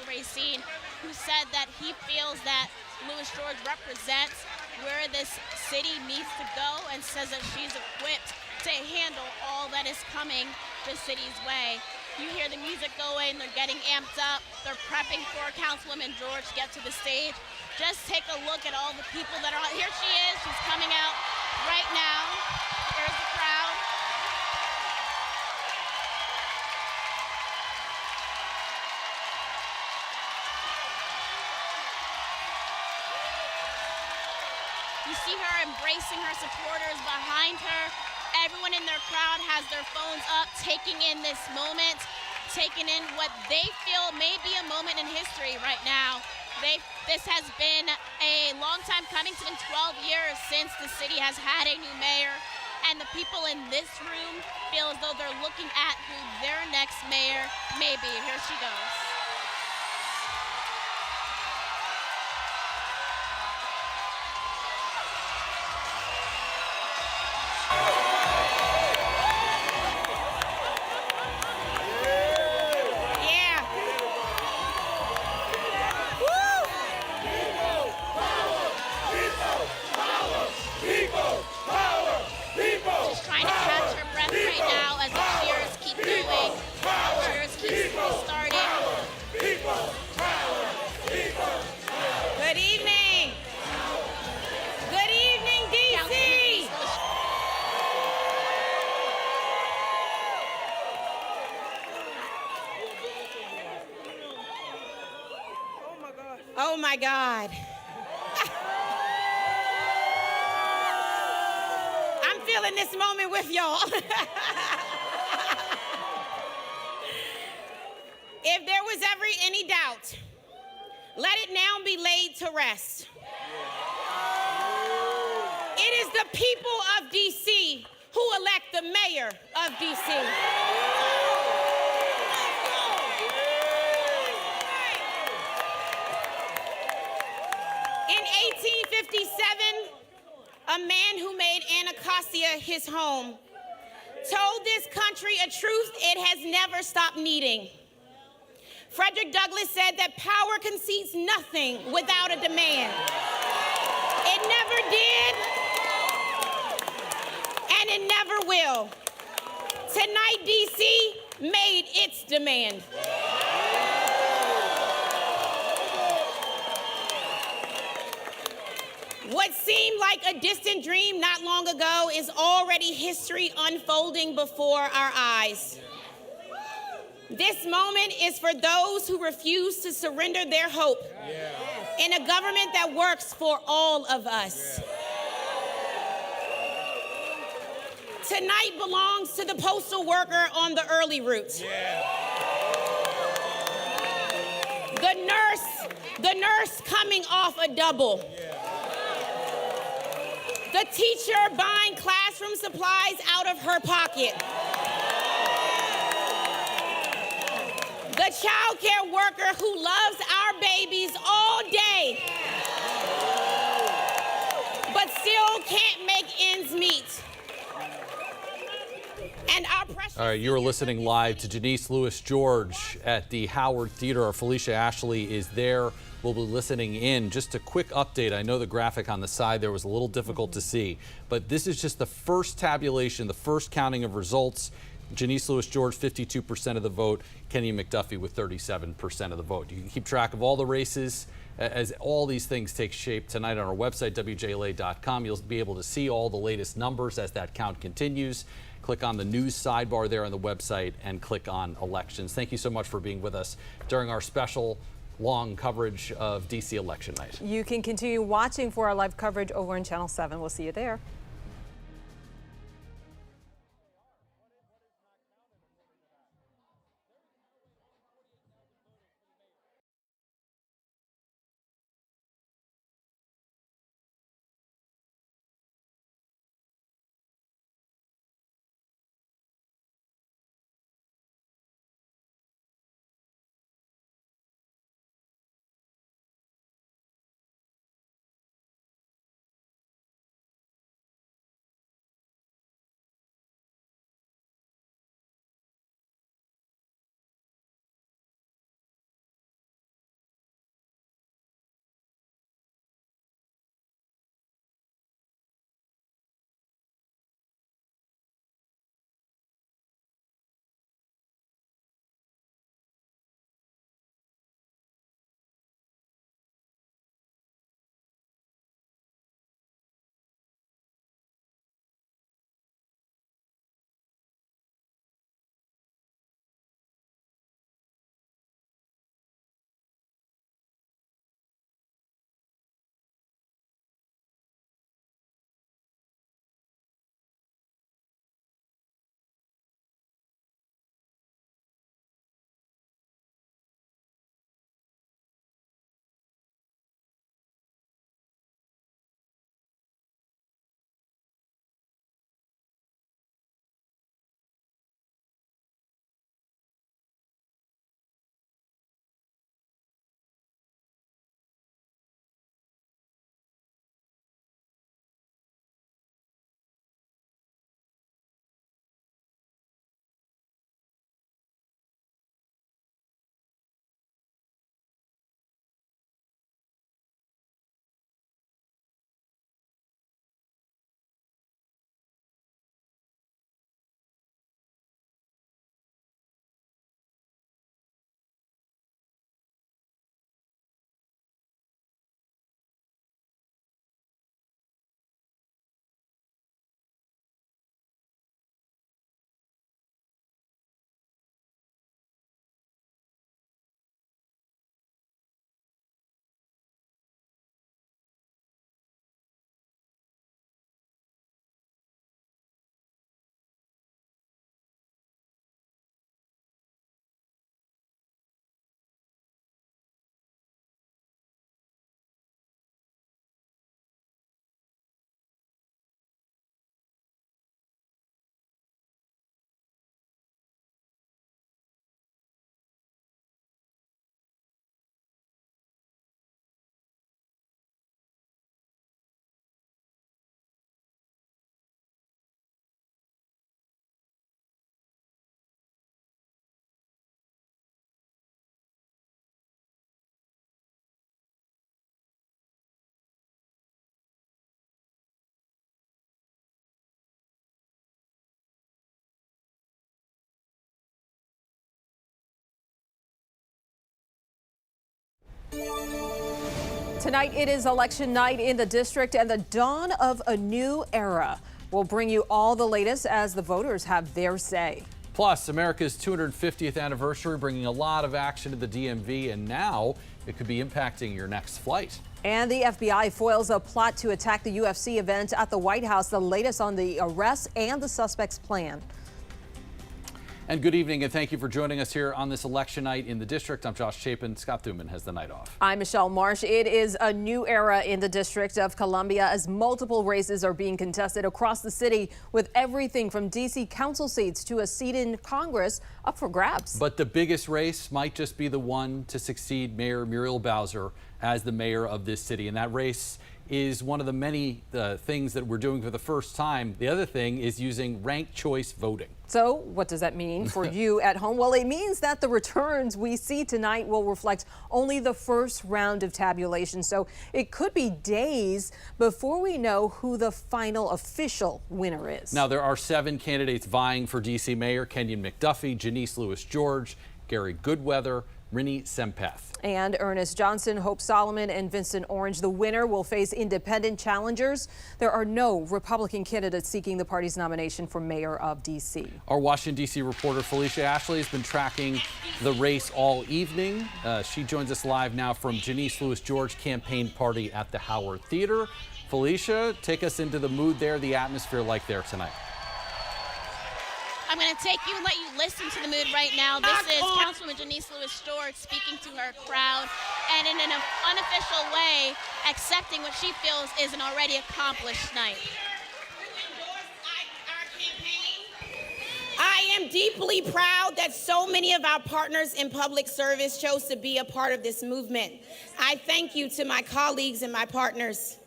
[SPEAKER 3] Racine, who said that he feels that Lewis George represents where this city needs to go and says that she's equipped to handle all that is coming the city's way. You hear the music going, they're getting amped up, they're prepping for Councilwoman George to get to the stage. Just take a look at all the people that are out. Here she is, she's coming out right now. There's the crowd. You see her embracing her supporters behind her. Everyone in their crowd has their phones up, taking in this moment, taking in what they feel may be a moment in history right now. This has been a long time coming. It's been 12 years since the city has had a new mayor, and the people in this room feel as though they're looking at who their next mayor may be. Here she goes.
[SPEAKER 11] Oh my God. I'm feeling this moment with y'all. If there was ever any doubt, let it now be laid to rest. It is the people of D.C. who elect the mayor of D.C. In 1857, a man who made Anacostia his home told this country a truth it has never stopped needing. Frederick Douglass said that power concedes nothing without a demand. It never did, and it never will. Tonight, D.C. made its demand. What seemed like a distant dream not long ago is already history unfolding before our eyes. This moment is for those who refuse to surrender their hope in a government that works for all of us. Tonight belongs to the postal worker on the early route. The nurse coming off a double. The teacher buying classroom supplies out of her pocket. The child care worker who loves our babies all day, but still can't make ends meet. And our precious—
[SPEAKER 1] All right, you are listening live to Janice Lewis George at the Howard Theater. Our Felicia Ashley is there. We'll be listening in. Just a quick update. I know the graphic on the side there was a little difficult to see, but this is just the first tabulation, the first counting of results. Janice Lewis George, 52% of the vote. Kenny McDuffie with 37% of the vote. You can keep track of all the races as all these things take shape tonight on our website, WJLA.com. You'll be able to see all the latest numbers as that count continues. Click on the news sidebar there on the website and click on elections. Thank you so much for being with us during our special long coverage of D.C. election night.
[SPEAKER 2] You can continue watching for our live coverage over on Channel 7. We'll see you there. Tonight it is election night in the district and the dawn of a new era. We'll bring you all the latest as the voters have their say.
[SPEAKER 1] Plus, America's 250th anniversary bringing a lot of action to the DMV, and now it could be impacting your next flight.
[SPEAKER 2] And the FBI foils a plot to attack the UFC event at the White House. The latest on the arrests and the suspect's plan.
[SPEAKER 1] And good evening, and thank you for joining us here on this election night in the district. I'm Josh Chapin. Scott Thuman has the night off.
[SPEAKER 2] I'm Michelle Marsh. It is a new era in the District of Columbia as multiple races are being contested across the city, with everything from D.C. council seats to a seat in Congress up for grabs.
[SPEAKER 1] But the biggest race might just be the one to succeed Mayor Muriel Bowser as the mayor of this city. And that race is one of the many things that we're doing for the first time. The other thing is using ranked choice voting.
[SPEAKER 2] So what does that mean for you at home? Well, it means that the returns we see tonight will reflect only the first round of tabulation. So it could be days before we know who the final official winner is.
[SPEAKER 1] Now, there are 7 candidates vying for D.C. Mayor: Kenyon McDuffie, Janice Lewis-George, Gary Goodweather, Rinnie Sempeth.
[SPEAKER 2] And Ernest Johnson, Hope Solomon, and Vincent Orange. The winner will face independent challengers. There are no Republican candidates seeking the party's nomination for mayor of D.C.
[SPEAKER 1] Our Washington, D.C. reporter Felicia Ashley has been tracking the race all evening. She joins us live now from Janice Lewis-George campaign party at the Howard Theater. Felicia, take us into the mood there, the atmosphere like there tonight.
[SPEAKER 3] I'm going to take you and let you listen to the mood right now. This is Councilwoman Janice Lewis-George speaking to her crowd and in an unofficial way accepting what she feels is an already accomplished night.
[SPEAKER 11] I am deeply proud that so many of our partners in public service chose to be a part of this movement. I thank you to my colleagues and my partners.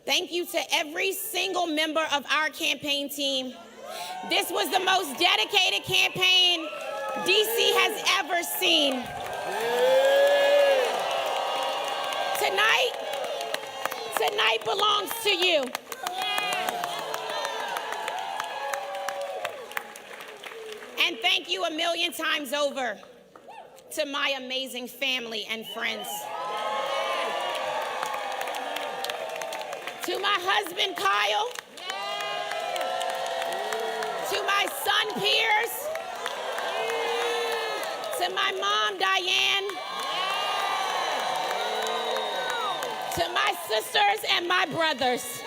[SPEAKER 11] Thank you to every single member of our campaign team. This was the most dedicated campaign DC has ever seen. Tonight belongs to you. And thank you a million times over to my amazing family and friends. To my husband, Kyle. To my son, Piers. To my mom, Diane. To my sisters and my brothers.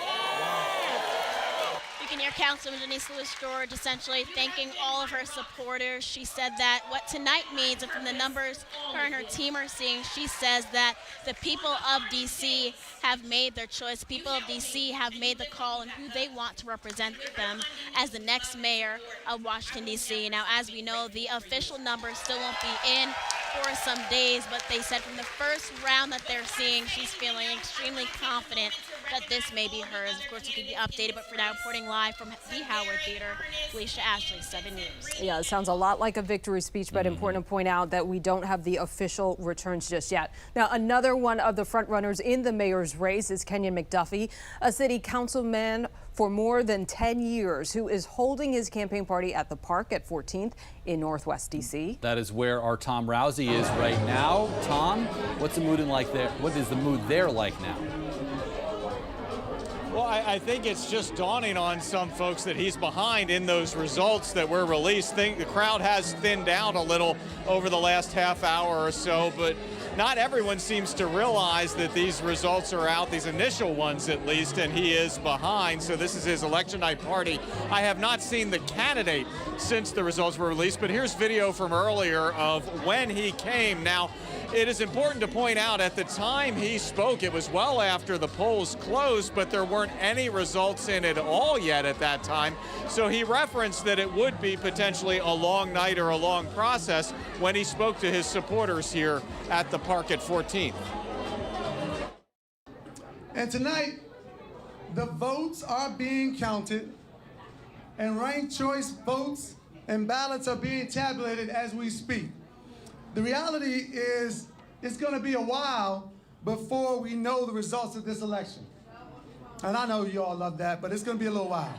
[SPEAKER 3] You can hear Councilwoman Janice Lewis-George essentially thanking all of her supporters. She said that what tonight means, and from the numbers her and her team are seeing, she says that the people of D.C. have made their choice. People of D.C. have made the call on who they want to represent them as the next mayor of Washington, D.C. Now, as we know, the official numbers still won't be in for some days, but they said from the first round that they're seeing, she's feeling extremely confident that this may be hers. Of course, we could be updated, but for now, reporting live from the Howard Theater, Felicia Ashley, 7 News.
[SPEAKER 2] Yeah, it sounds a lot like a victory speech, but important to point out that we don't have the official returns just yet. Now, another one of the frontrunners in the mayor's race is Kenyon McDuffie, a city councilman for more than 10 years who is holding his campaign party at the Park at 14th in Northwest D.C.
[SPEAKER 1] That is where our Tom Rousey is right now. Tom, what's the mood like there? What is the mood there like now?
[SPEAKER 6] Well, I think it's just dawning on some folks that he's behind in those results that were released. The crowd has thinned out a little over the last half hour or so, but not everyone seems to realize that these results are out, these initial ones at least, and he is behind. So this is his election night party. I have not seen the candidate since the results were released, but here's video from earlier of when he came. Now, it is important to point out at the time he spoke, it was well after the polls closed, but there weren't any results in at all yet at that time. So he referenced that it would be potentially a long night or a long process when he spoke to his supporters here at the Park at 14th.
[SPEAKER 7] And tonight, the votes are being counted, and ranked choice votes and ballots are being tabulated as we speak. The reality is it's going to be a while before we know the results of this election. And I know you all love that, but it's going to be a little while.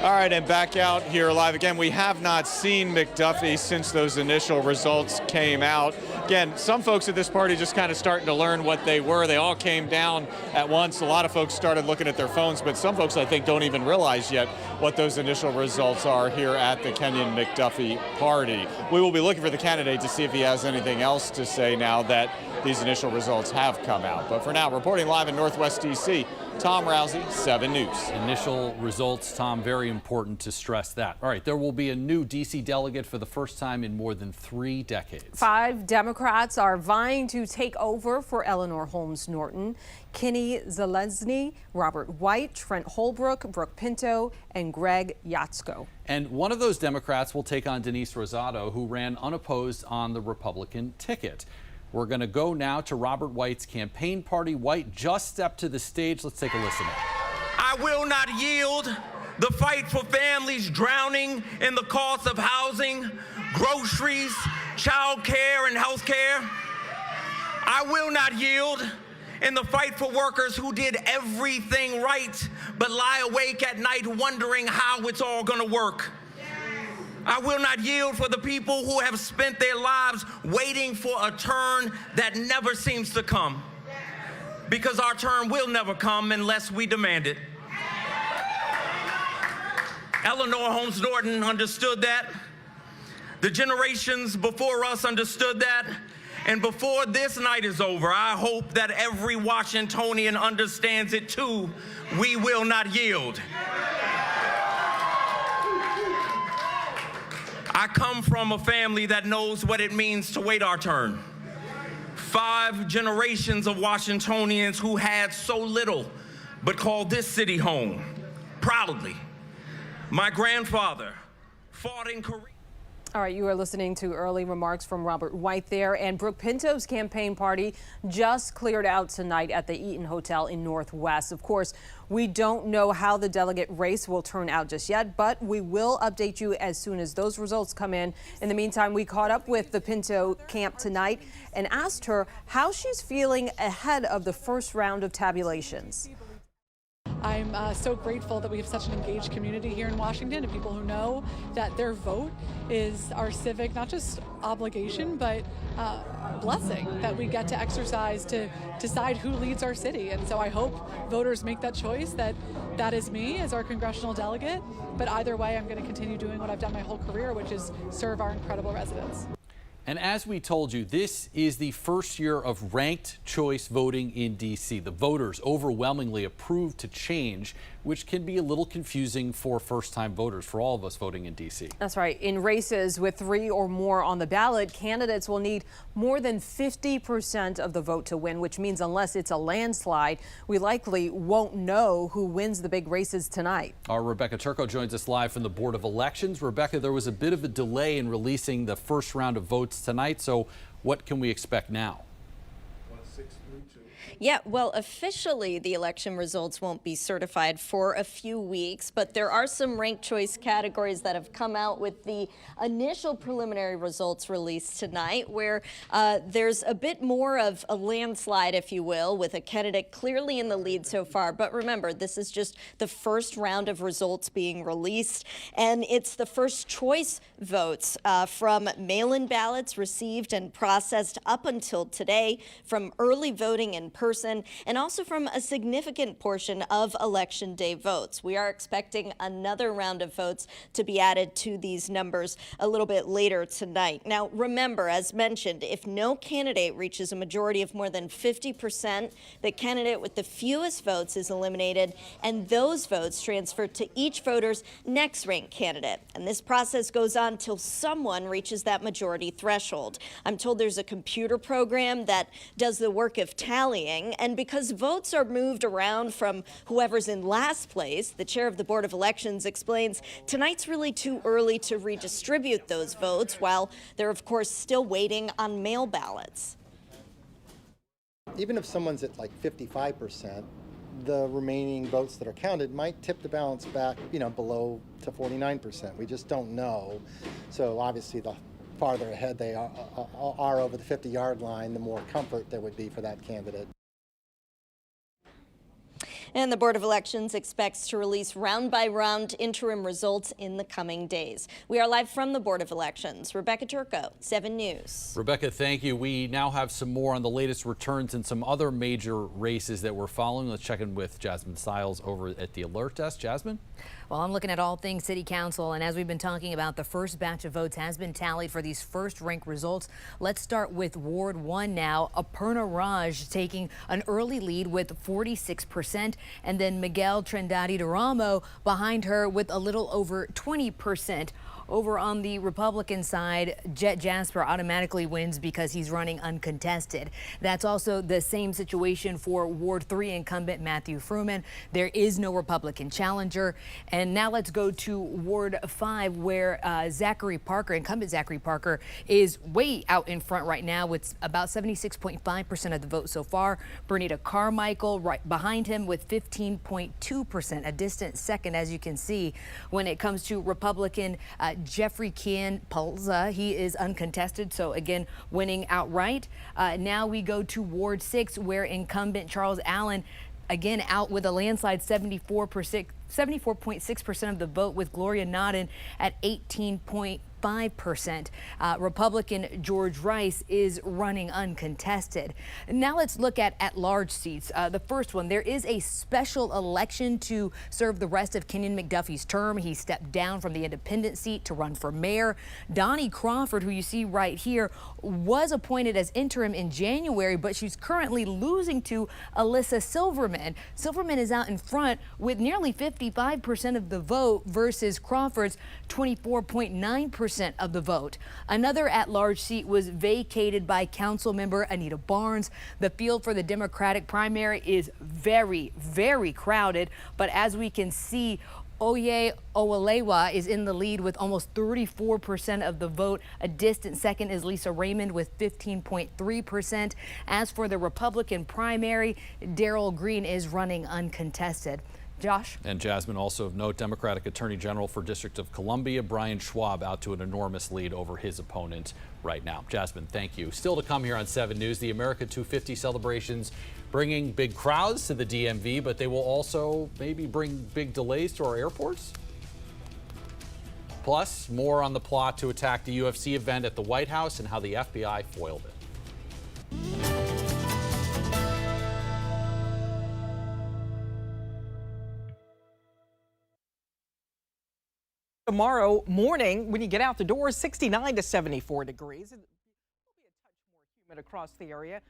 [SPEAKER 6] All right, and back out here live again. We have not seen McDuffie since those initial results came out. Again, some folks at this party just kind of starting to learn what they were. They all came down at once. A lot of folks started looking at their phones, but some folks I think don't even realize yet what those initial results are here at the Kenyon McDuffie party. We will be looking for the candidate to see if he has anything else to say now that these initial results have come out. But for now, reporting live in Northwest DC, Tom Rousey, 7 News.
[SPEAKER 1] Initial results, Tom, very important to stress that. All right, there will be a new D.C. delegate for the first time in more than 3 decades.
[SPEAKER 2] 5 Democrats are vying to take over for Eleanor Holmes Norton. Kenny Zelensky, Robert White, Trent Holbrook, Brooke Pinto, and Greg Yatsko.
[SPEAKER 1] And one of those Democrats will take on Denise Rosado, who ran unopposed on the Republican ticket. We're going to go now to Robert White's campaign party. White just stepped to the stage. Let's take a listen.
[SPEAKER 12] I will not yield. The fight for families drowning in the cost of housing, groceries, child care, and health care. I will not yield in the fight for workers who did everything right but lie awake at night wondering how it's all going to work. I will not yield for the people who have spent their lives waiting for a turn that never seems to come. Because our turn will never come unless we demand it. Eleanor Holmes Norton understood that. The generations before us understood that. And before this night is over, I hope that every Washingtonian understands it too. We will not yield. I come from a family that knows what it means to wait our turn. 5 generations of Washingtonians who had so little but called this city home, proudly. My grandfather fought in Korea.
[SPEAKER 2] All right, you are listening to early remarks from Robert White there, and Brooke Pinto's campaign party just cleared out tonight at the Eaton Hotel in Northwest. Of course, we don't know how the delegate race will turn out just yet, but we will update you as soon as those results come in. In the meantime, we caught up with the Pinto camp tonight and asked her how she's feeling ahead of the first round of tabulations.
[SPEAKER 15] I'm so grateful that we have such an engaged community here in Washington and people who know that their vote is our civic, not just obligation, but blessing that we get to exercise to decide who leads our city. And so I hope voters make that choice, that is me as our congressional delegate. But either way, I'm going to continue doing what I've done my whole career, which is serve our incredible residents.
[SPEAKER 1] And as we told you, this is the first year of ranked choice voting in D.C. The voters overwhelmingly approved to change, which can be a little confusing for first-time voters, for all of us voting in D.C.
[SPEAKER 2] That's right. In races with 3 or more on the ballot, candidates will need more than 50% of the vote to win, which means unless it's a landslide, we likely won't know who wins the big races tonight.
[SPEAKER 1] Our Rebecca Turco joins us live from the Board of Elections. Rebecca, there was a bit of a delay in releasing the first round of votes tonight, so what can we expect now?
[SPEAKER 8] Yeah, well, officially the election results won't be certified for a few weeks, but there are some ranked choice categories that have come out with the initial preliminary results released tonight, where there's a bit more of a landslide, if you will, with a candidate clearly in the lead so far. But remember, this is just the first round of results being released, and it's the first choice votes from mail-in ballots received and processed up until today, from early voting in person, and also from a significant portion of Election Day votes. We are expecting another round of votes to be added to these numbers a little bit later tonight. Now, remember, as mentioned, if no candidate reaches a majority of more than 50%, the candidate with the fewest votes is eliminated, and those votes transfer to each voter's next ranked candidate. And this process goes on till someone reaches that majority threshold. I'm told there's a computer program that does the work of tallying. And because votes are moved around from whoever's in last place, the chair of the Board of Elections explains tonight's really too early to redistribute those votes, while they're, of course, still waiting on mail ballots.
[SPEAKER 9] Even if someone's at like 55%, the remaining votes that are counted might tip the balance back, below to 49%. We just don't know. So obviously the farther ahead they are over the 50-yard line, the more comfort there would be for that candidate.
[SPEAKER 8] And the Board of Elections expects to release round-by-round interim results in the coming days. We are live from the Board of Elections. Rebecca Turco, 7 News.
[SPEAKER 1] Rebecca, thank you. We now have some more on the latest returns and some other major races that we're following. Let's check in with Jasmine Stiles over at the Alert Desk. Jasmine?
[SPEAKER 10] Well, I'm looking at all things City Council, and as we've been talking about, the first batch of votes has been tallied for these first rank results. Let's start with Ward 1 now. Aparna Raj taking an early lead with 46%, and then Miguel Trindade de Ramo behind her with a little over 20%. Over on the Republican side, Jet Jasper automatically wins because he's running uncontested. That's also the same situation for Ward 3 incumbent Matthew Fruman. There is no Republican challenger. And now let's go to Ward 5, where Zachary Parker, incumbent Zachary Parker, is way out in front right now with about 76.5% of the vote so far. Bernita Carmichael right behind him with 15.2%, a distant second, as you can see. When it comes to Republican Jeffrey Kian Palza, he is uncontested, so again winning outright. Now we go to Ward 6, where incumbent Charles Allen again out with a landslide, 74.6% of the vote, with Gloria Nodden at 18.5%. Republican George Rice is running uncontested. Now let's look at large seats. The first one, there is a special election to serve the rest of Kenyon McDuffie's term. He stepped down from the independent seat to run for mayor. Donnie Crawford, who you see right here, was appointed as interim in January, but she's currently losing to Alyssa Silverman. Silverman is out in front with nearly 55% of the vote versus Crawford's 24.9% of the vote. Another at-large seat was vacated by council member Anita Barnes. The field for the Democratic primary is very, very crowded, but as we can see, Oye Owalewa is in the lead with almost 34% of the vote. A distant second is Lisa Raymond with 15.3%. As for the Republican primary, Darrell Green is running uncontested. Josh?
[SPEAKER 1] And Jasmine, also of note, Democratic Attorney General for District of Columbia, Brian Schwab, out to an enormous lead over his opponent right now. Jasmine, thank you. Still to come here on 7 News, the America 250 celebrations bringing big crowds to the DMV, but they will also maybe bring big delays to our airports. Plus, more on the plot to attack the UFC event at the White House and how the FBI foiled it.
[SPEAKER 4] Tomorrow morning, when you get out the door, 69 to 74 degrees. It will be a touch more humid across the area.